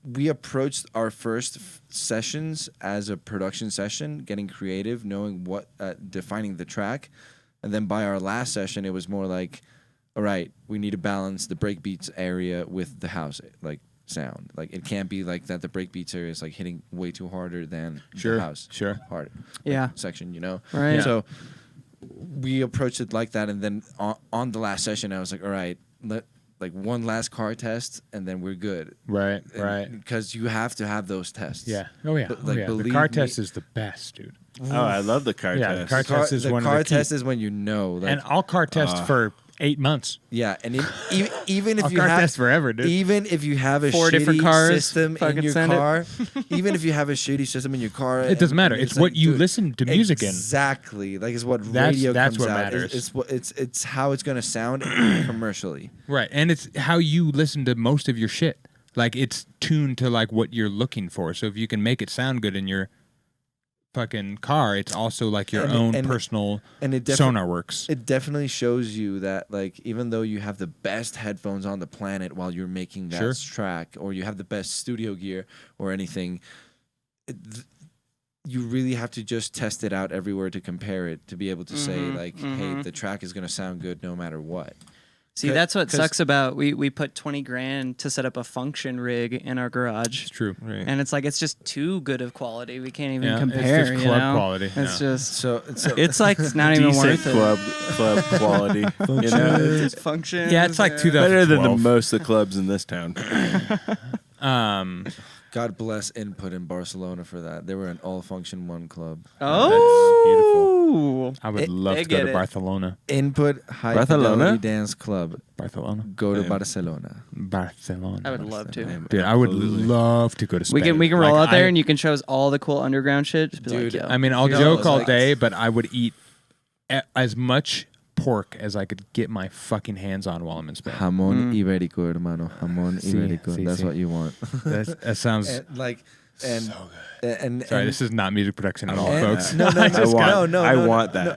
we approached our first sessions as a production session, getting creative, knowing what defining the track, and then by our last session it was more like, all right, we need to balance the breakbeats area with the house like sound. Like it can't be like that the breakbeats area is like hitting way too harder than the house part section, you know? Right. Yeah. So we approached it like that, and then on the last session I was like, all right, like one last car test and then we're good. right. Because you have to have those tests. Yeah. Oh yeah. But, like, The believe car me- test is the best, dude. Oh, I love the car Yeah, test. the car test is the one car of the key. test is when you know. Like, And I'll car test for 8 months. yeah, and even if I'll you car have test forever, dude. even if you have a 4 shitty different cars, system in fucking your send it. car, even if you have a shitty system in your car, It doesn't matter. It's what you dude, listen to music in. Exactly, like it's what That's radio comes what out. matters. It's how it's gonna sound commercially. Right, and it's how you listen to most of your shit. Like it's tuned to like what you're looking for. So if you can make it sound good in your fucking car, it's also like your And- own and- personal and it sonar works. It definitely shows you that, like, even though you have the best headphones on the planet while you're making that Sure. track, or you have the best studio gear or anything, you really have to just test it out everywhere to compare it to be able to say, like, hey, the track is going to sound good no matter what. See, that's what sucks about we put 20 grand to set up a function rig in our garage. It's true. Right. And it's like it's just too good of quality. We can't even Yeah, compare. it's just you club know? quality. It's Yeah. just It's like it's not even decent worth it. club quality. You know, It's function. Yeah, it's like 2012. better than the most of the clubs in this town. God bless Input in Barcelona for that. They were an all-function one club. Oh, I would love they to go get to it. Barcelona. Input High Barcelona? Fidelity Dance Club. Barcelona. Go to Damn. Barcelona. Barcelona. I would love to. Dude, I would Absolutely. love to go to We Spain. can roll Like, out there I- and you can show us all the cool underground shit. Just be Dude, like, yo. I mean, I'll Here's joke what all it's day, like. but I would eat as much pork as I could get my fucking hands on while I'm in Spain. Jamón ibérico, hermano. Jamón Sí, ibérico. sí, That's sí. what you want. That sounds. And Sorry, this is not music production at all, and- folks. No, no, I no, want- no, I no, want no,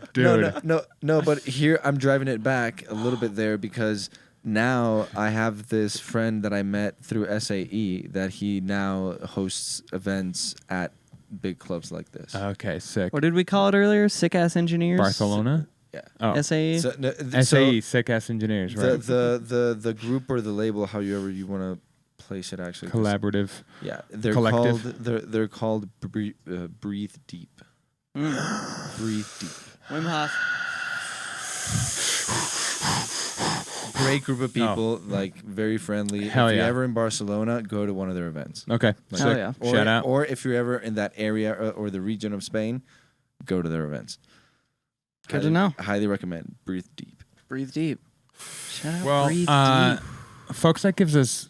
that. No, but here I'm driving it back a little bit there because now I have this friend that I met through SAE that he now hosts events at big clubs like this. Okay, sick. What did we call it earlier? Sick ass engineers. Barcelona? Yeah. Oh, SAE. So, no, SAE, sick ass engineers, the, right? the group or the label, however you want to place it, actually. 'cause- Collaborative. Yeah, they're Collective. called Breathe Deep. Breathe Deep. Wim Hof. Great group of people, like very friendly. Hell if you're yeah. ever in Barcelona, go to one of their events. Okay, Like- Hell sick. yeah. Or, Shout out. Or if you're ever in that area or the region of Spain, go to their events. Good to know. Highly recommend. Breathe Deep. Breathe deep. Shout out Well, Breathe Deep. folks, that gives us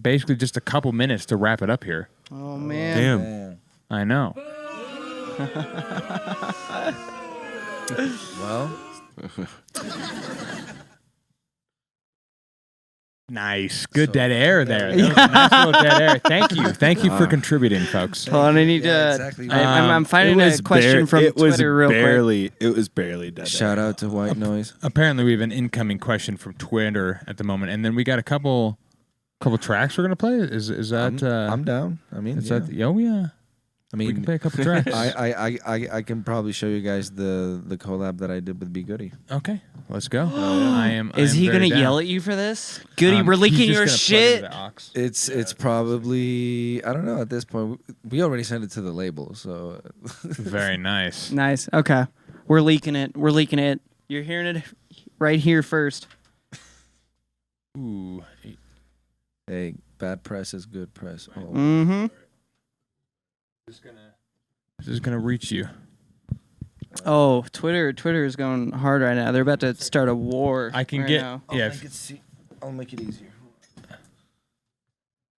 basically just a couple minutes to wrap it up here. Oh man. Damn. Man. I know. Well, Nice. Good dead air there. That was a nice little dead air. Thank you for contributing, folks. Hold on, I need Yeah, to. exactly. I'm finding a question from Twitter real quick. It was barely dead. shout out to White Noise. Apparently, we have an incoming question from Twitter at the moment, and then we got a couple tracks we're gonna play. Is that? I'm down. I mean, Is yeah. that? Oh yeah. I We can mean, play a couple tracks. I can probably show you guys the collab that I did with B Goody. Okay, let's go. I am. Is he very gonna down. yell at you for this? Goody, we're He's leaking just your gonna plug shit. into the aux. It's probably, I don't know at this point. We already sent it to the label, so Very nice. Nice. Okay. We're leaking it. You're hearing it right here first. Ooh. hey, bad press is good press. Oh. Mm-hmm. This is gonna reach you. Oh, Twitter is going hard right now. They're about to start a war. I can right get. now. Yeah. I'll make it easier.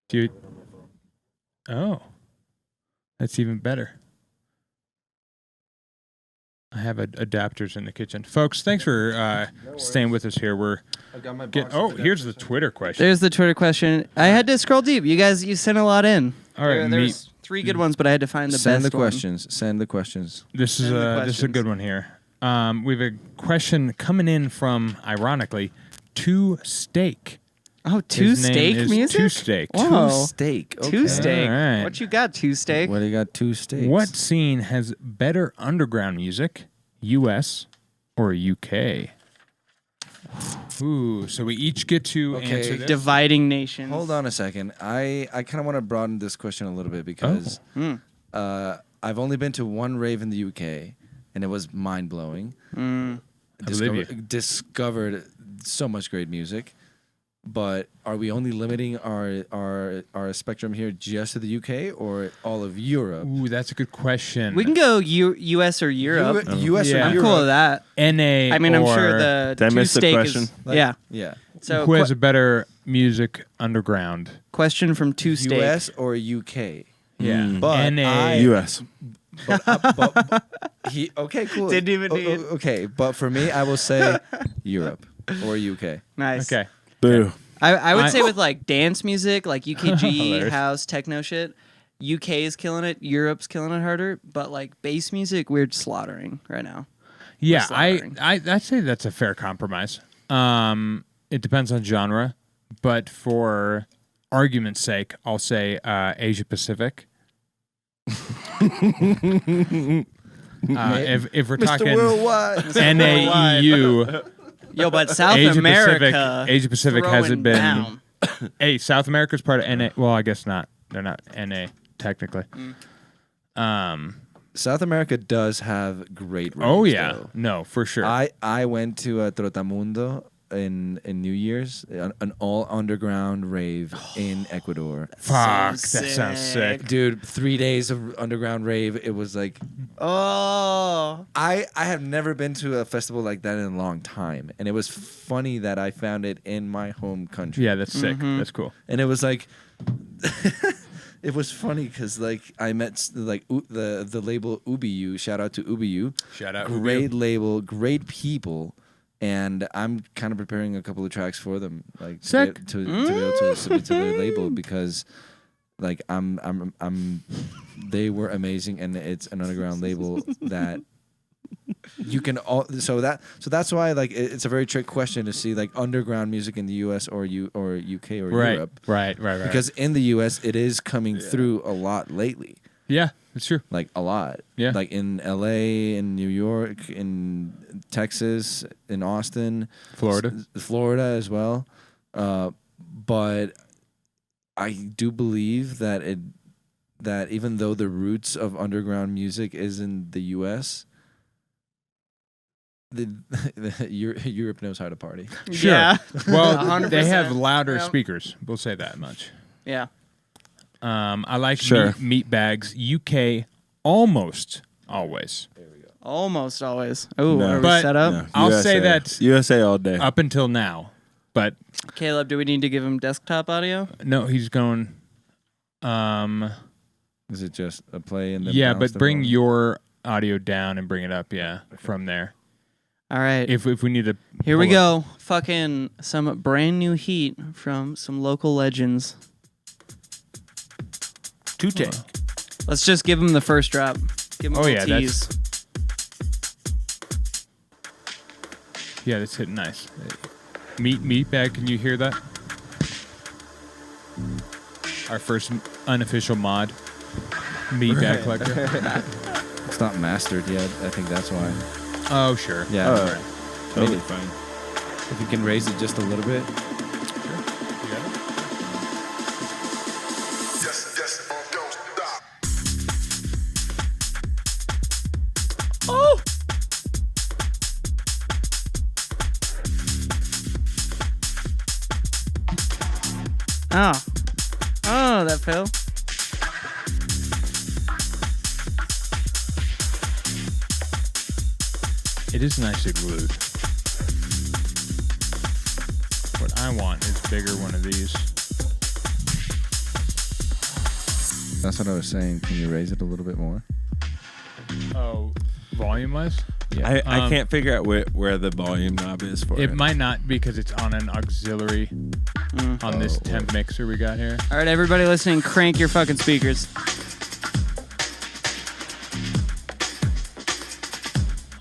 Dude. Oh. That's even better. I have adapters in the kitchen. Folks, thanks for staying with us here. We're I got my getting. Oh, here's the Twitter question. There's the Twitter question. I had to scroll deep. You sent a lot in. All right, There's 3 good ones, but I had to find the Send best the questions. Send the questions. This is Send the this is a questions. good one here. We have a question coming in from, ironically, Two Steak. One. Oh, Two His name Steak is music? Two Steak. Whoa. Steak. Two Steak. All right. What you got, Two Steak? What do you got? 2 steaks. What scene has better underground music, U.S. or U.K.? Ooh, so we each get to Okay. answer this. Dividing nations. Hold on a second. I kind of want to broaden this question a little bit because I've only been to one rave in the UK, and it was mind blowing. I believe you. Discovered so much great music. But are we only limiting our spectrum here just to the UK or all of Europe? Ooh, that's a good question. We can go U.S. or Europe. US Yeah. or I'm Europe? cool with that. N.A. I mean, I'm or sure the Did I Two miss the Steak question? is. Like- yeah. Yeah. So who has a better music underground? question from Two Steak. US or UK? Yeah, But N.A. U.S. Okay, cool. Didn't even need- Okay, but for me, I will say Europe or UK. Nice. Okay. Boo. I would I- say with like dance music, like UKG, Hilarious. house, techno shit, UK is killing it, Europe's killing it harder, but like bass music, we're slaughtering right now. Yeah, slaughtering. I'd say that's a fair compromise. It depends on genre, but for argument's sake, I'll say Asia Pacific. If we're talking Worldwide. NAEU, Yo, but South Asia America, Pacific hasn't throwing been. down. Hey, South America's part of NA. Well, I guess not. They're not NA technically. South America does have great raves. Oh yeah, though. no, for sure. I went to a Trotamundo in New Year's, an all underground rave in Ecuador. Fuck, so that sounds sick. Dude, 3 days of underground rave. It was like Oh, I have never been to a festival like that in a long time, and it was funny that I found it in my home country. Yeah, that's sick. That's cool. And it was like it was funny because like I met like the label Ubiu. Shout out to Ubiu. Shout out Great Ubiu. label, great people, and I'm kind of preparing a couple of tracks for them, like Sick. to be able to submit to their label because like I'm they were amazing, and it's an underground label that you can all so that's why like it's a very trick question to see like underground music in the US or UK or Europe. Right. Because in the US it is coming through a lot lately. Yeah, that's true. Like a lot. Yeah. Like in LA, in New York, in Texas, in Austin, Florida as well. But I do believe that that even though the roots of underground music is in the US, Europe knows how to party. Sure. yeah. Well, 100%. they have louder Yep. speakers. We'll say that much. Yeah. I like Sure. meat bags. UK almost always. Almost always. Oh, No. are we But- set up? No, I'll USA. say that USA all day. up until now. But Caleb, do we need to give him desktop audio? no, he's going. Is it just a play and then Yeah, bounce but the bring volume? your audio down and bring it up. Yeah, from there. All right. If we need to. Here we pull go. Fucking some brand new heat from some local legends. Two-take. Let's just give him the first drop. Give him a Oh, little yeah, tease. Yeah, that's hitting nice. Meat bag. Can you hear that? Our first unofficial mod. Meat bag collector. It's not mastered yet. I think that's why. Oh, sure. Yeah. Oh, totally fine. If you can raise it just a little bit. Oh! Oh. Oh, that fell. It is nicely glued. What I want is a bigger one of these. That's what I was saying. Can you raise it a little bit more? Oh, volume-wise? Yeah. I can't figure out where the volume knob is for it. It might not because it's on an auxiliary on this temp mixer we got here. All right, everybody listening, crank your fucking speakers.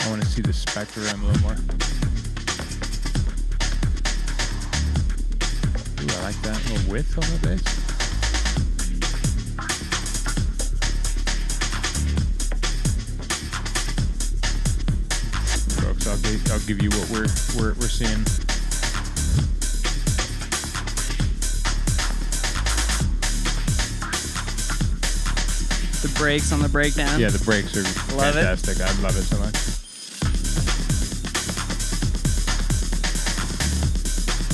I want to see the spectrum a little more. Ooh, I like that little width on the bass. Folks, I'll give you what we're seeing. The brakes on the breakdown. Yeah, the brakes are Love it. fantastic. I love it so much.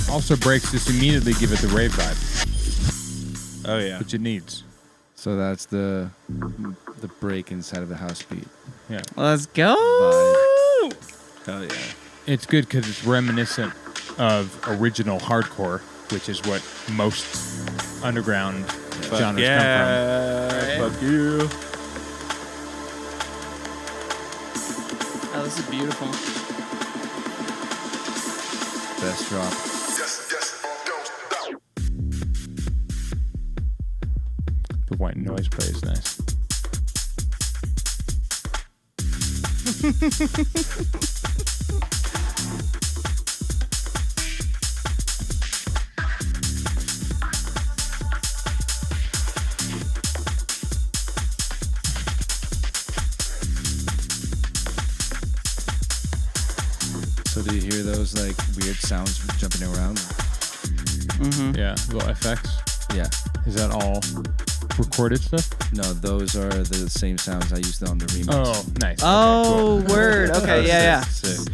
Also, brakes just immediately give it the rave vibe, Oh yeah. which it needs. So that's the break inside of the house beat. Yeah, Let's go. Hell yeah. it's good because it's reminiscent of original hardcore, which is what most underground genres come Fuck you. Oh, this is beautiful. Best drop. from. The white noise play is nice. So do you hear those like weird sounds jumping around? Mm-hmm. Yeah, little effects. Yeah. Is that all recorded stuff? No, those are the same sounds I used on the remix. Oh, nice. Oh, Okay, cool. word. Okay, yeah. Sick.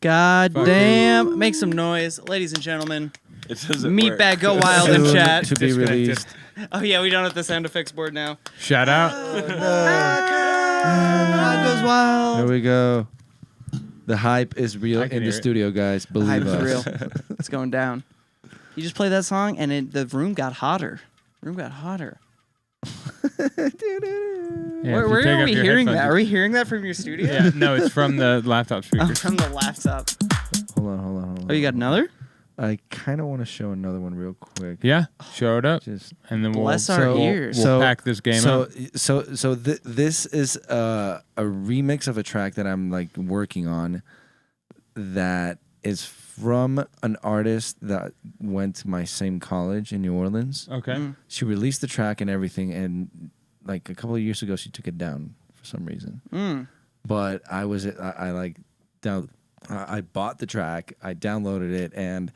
God Fuck damn. Make some noise. Ladies and gentlemen, It doesn't work. Meatbag Go Wild in Soon chat. to be Disconnected. released. Oh, yeah, we don't have the sound effects board now. Shout out. God Goes Wild. There we go. The hype is real I can in the hear it. studio, guys. Believe Hype us. is real. It's going down. You just play that song, and the room got hotter. Room got hotter. Yeah, where if you take are off we your hearing that? headphones, Are we hearing that from your studio? Yeah, no, it's from the laptop Oh, speakers. from the laptop. Hold on. Oh, you got another? I kind of want to show another one real quick. Yeah, show it up, Just and then Bless we'll, our we'll, ears. we'll pack this game up. This is a remix of a track that I'm like working on that is from an artist that went to my same college in New Orleans. Okay. Mm. She released the track and everything, and like a couple of years ago, she took it down for some reason. Mm. But I bought the track, I downloaded it, and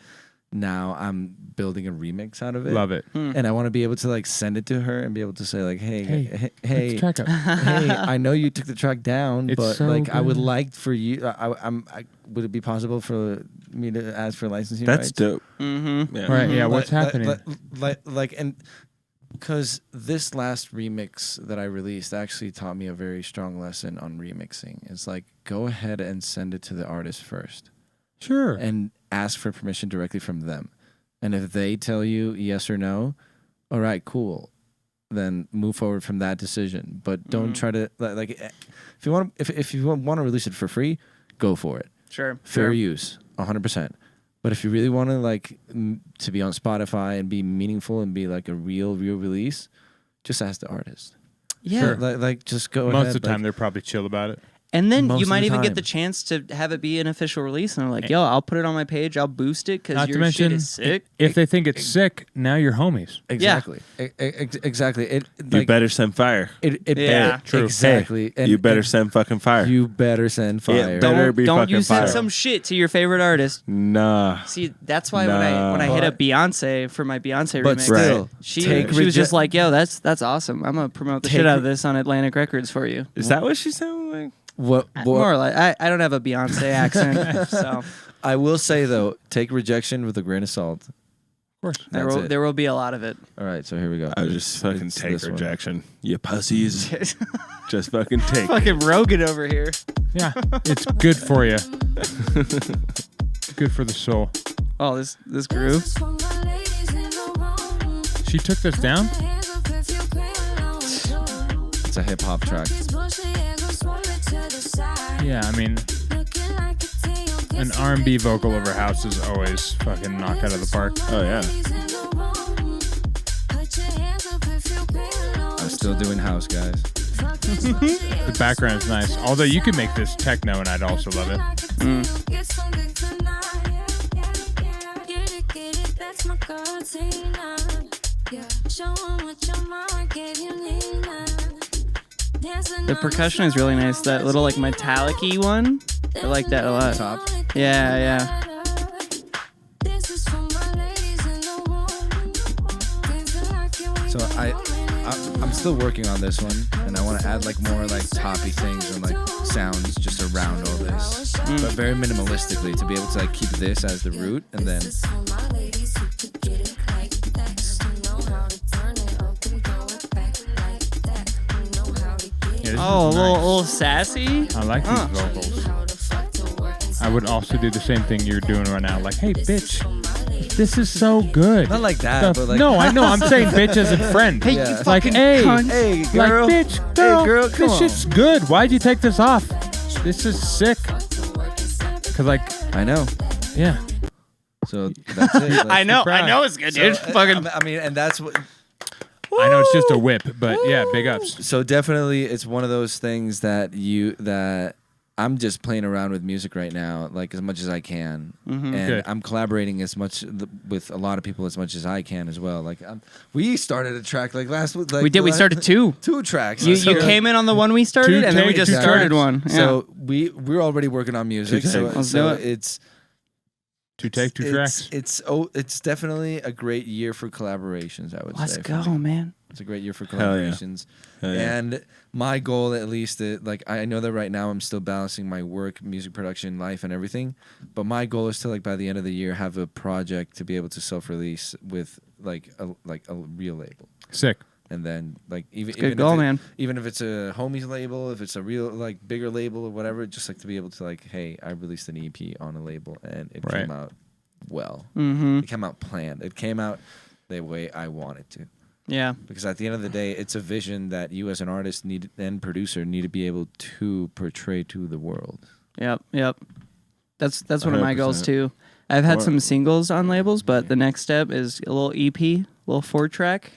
now I'm building a remix out of it. Love it. And I want to be able to like send it to her and be able to say like, hey, Let's track up. hey, I know you took the track down, It's but so like I would good. like for you. Would it be possible for me to ask for licensing That's rights? dope. Mm-hmm. Yeah. Right. Yeah. What's Like- happening? and because this last remix that I released actually taught me a very strong lesson on remixing. It's like go ahead and send it to the artist first Sure. and ask for permission directly from them. And if they tell you yes or no, all right, cool. Then move forward from that decision. But don't try to like if you want to release it for free, go for it. Sure. Fair use, 100%. But if you really want to like to be on Spotify and be meaningful and be like a real release, just ask the artist. Yeah. Sure. Like just go Most ahead. of the time, like, they're probably chill about it. And then Most you of might the even get time. the chance to have it be an official release. And they're like, yo, I'll put it on my page. I'll boost it because Not to your shit mention, is sick. if they think it's sick, now you're homies. exactly. Exactly. It You like, better send fire. It Yeah. True. Exactly. You better send fucking fire. You better send fire. It better be don't fucking you send fire. some shit to your favorite artist. Nah. See, that's why when I hit up Beyonce for my Beyonce But remix, still, she take was just reje- like, yo, that's awesome. I'm gonna promote the Take shit out re- of this on Atlantic Records for you. Is that what she said? Like, What More or less. I don't have a Beyonce accent, so I will say though, take rejection with a grain of salt. Of course. That's it. there will be a lot of it. All right, so here we go. I would just fucking It's take this one. rejection. You pussies. Just fucking take. Fucking Rogan over here. Yeah. It's good for you. Good for the soul. Oh, this groove. She took this down? It's a hip hop track. Yeah, I mean, an R&B vocal over house is always fucking knock out of the park. Oh, yeah. I'm still doing house, guys. The background is nice. Although you could make this techno and I'd also love it. The percussion is really nice. That little like metallic-y one. I like that a lot. Top. Yeah. So I'm still working on this one, and I want to add like more like toppy things and like sounds just around all this, but very minimalistically to be able to like keep this as the root, and then Yeah, this Oh, a is little sassy. I like these vocals. I would also do the same thing you're doing right now. Like, hey, bitch, this is so good. not like that, but like no, I know. I'm saying bitch as a friend. Hey, Yeah. you It's like, fucking hey, cunt. hey like, girl, bitch, girl, hey girl, come this on. shit's good. Why'd you take this off? This is sick. Cause like, I know. yeah, So that's it. Like, I know it's good, dude. Fucking. I mean, and that's what. I know it's just a whip, but yeah, big ups. So definitely, it's one of those things that I'm just playing around with music right now, like as much as I can, and Good. I'm collaborating as much with a lot of people as much as I can as well. Like we started a track like last week. Like We did. We started 2. 2 tracks. You So- came in on the one we started, and then we takes, just 2 started tracks. one. Yeah. So we're already working on music. 2 So, takes. Let's so do it. it's 2 tracks. it's definitely a great year for collaborations. I would Let's say. go, man. It's a great year for Hell yeah. collaborations. Hell yeah. And my goal, at least, like I know that right now I'm still balancing my work, music production, life, and everything. But my goal is to, like, by the end of the year, have a project to be able to self-release with like a real label. Sick. And then, like, even Good goal, man. Even if it's a homies label, if it's a real, like, bigger label or whatever, just like to be able to, like, hey, I released an EP on a label and it Right. came out well. Mm-hmm. It came out planned. It came out the way I wanted to. Yeah. Because at the end of the day, it's a vision that you as an artist need and producer need to be able to portray to the world. Yep. That's one of my goals 100%. too. I've had Or- some singles on labels, but the next step is a little EP, little 4-track.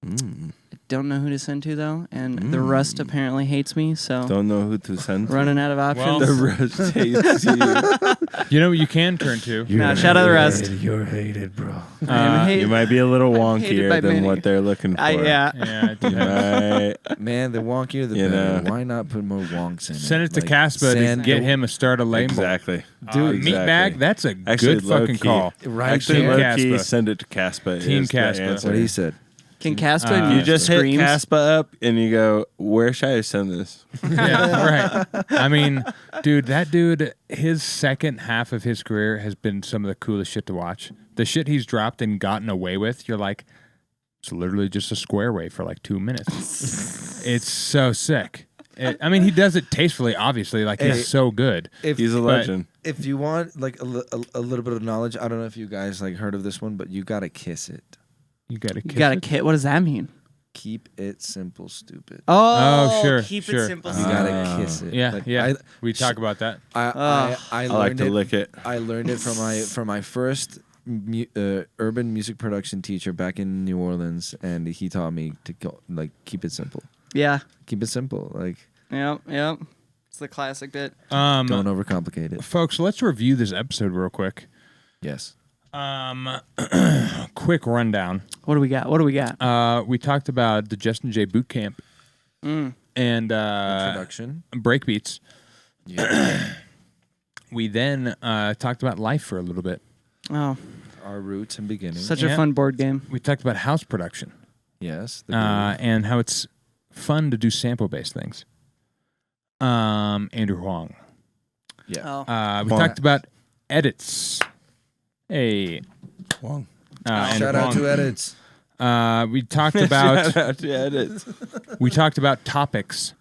I don't know who to send to though, and the Rust apparently hates me, so Don't know who to send. to. running out of options. Well- The rest hates you. You know what you can turn to? Nah, shout out the Rust. You're hated, bro. I'm You might be a little hated by wonkier than many. what they're looking for. yeah. Yeah, You dude. might. Man, the wonkier the You better. know. Why not put more wonks in it? Send it to Like, Caspa to send get the- him a start a label. Exactly. Dude, Meat bag, that's a Actually, good fucking low-key. call. Right Actually, there. low key, Caspa. send it to Caspa. Team is the Caspa. answer. What he said. Can Caspa You just hit screams? Caspa up and you go, where should I send this? Yeah, right. I mean, that dude, his second half of his career has been some of the coolest shit to watch. The shit he's dropped and gotten away with, you're like, it's literally just a square wave for like 2 minutes. It's so sick. I mean, he does it tastefully, obviously. Like, Hey, he's so good. He's a legend. If you want like a little bit of knowledge, I don't know if you guys like heard of this one, but you gotta kiss it. You got to You got a kit. What does that mean? Keep it simple, stupid. Oh, sure, Keep sure. it simple. You gotta kiss it. Yeah, Like, yeah. We talk about that. I I like learned to it. lick it. I learned it from my first urban music production teacher back in New Orleans, and he taught me to go, like, keep it simple. Yeah. Keep it simple. Like, Yep. It's the classic bit. don't overcomplicate it. Folks, let's review this episode real quick. Yes. Quick rundown. What do we got? We talked about the Justin Jay Bootcamp and Introduction. breakbeats. Yeah. We then talked about life for a little bit. Oh, Our roots and beginnings. such Yeah. a fun board game. We talked about house production Yes. The and how it's fun to do sample-based things. Andrew Huang. yeah. Oh. We talked about edits. Hey. Wong. Andrew Shout out Huang. to edits. We talked about Shout out to edits. topics.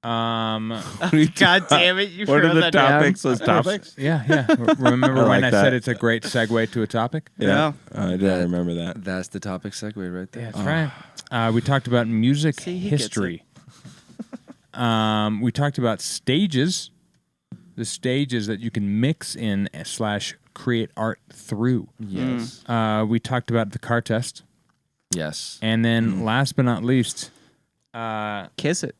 God damn it! You What are wrote the that down. topics? Those topics? Yeah. Remember I when like I that. said it's a great segue to a topic? Yeah. I didn't remember that. That's the topic segue right there. Yeah, that's right. We talked about music See, he gets history. We talked about stages, the stages that you can mix in / create art through. Yes. We talked about the car test. Yes. And then last but not least, Kiss it.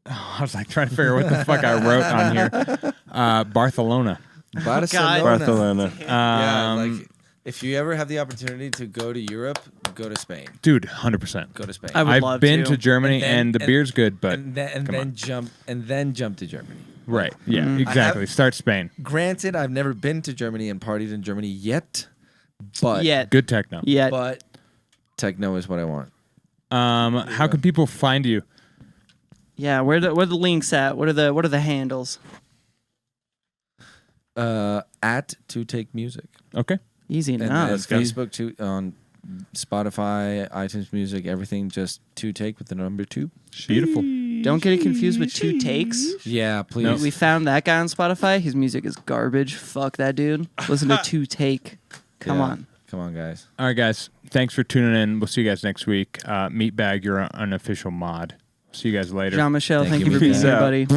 I was like trying to figure out what the fuck I wrote on here. Barcelona. Barcelona. Yeah, like if you ever have the opportunity to go to Europe, go to Spain. Dude, 100%. Go to Spain. I would I've love been to. to Germany and, the beer's good, but and then jump to Germany. right. Yeah, exactly. Start Spain. Granted, I've never been to Germany and partied in Germany yet, but Good techno. but techno is what I want. How can people find you? Yeah. Where are the links at? What are the handles? At To Take Music. Okay. Easy And enough. Facebook on Spotify, iTunes Music, everything just To Take with the number 2. Beautiful. Don't get it confused with 2 takes. Yeah, please. No. We found that guy on Spotify. His music is garbage. Fuck that dude. Listen to 2 Take. Come Yeah. on. Come on, guys. All right, guys. Thanks for tuning in. We'll see you guys next week. Meatbag, you're an unofficial mod. See you guys later. Jean Michel, Thank thank you, you for being Peace here, out. buddy.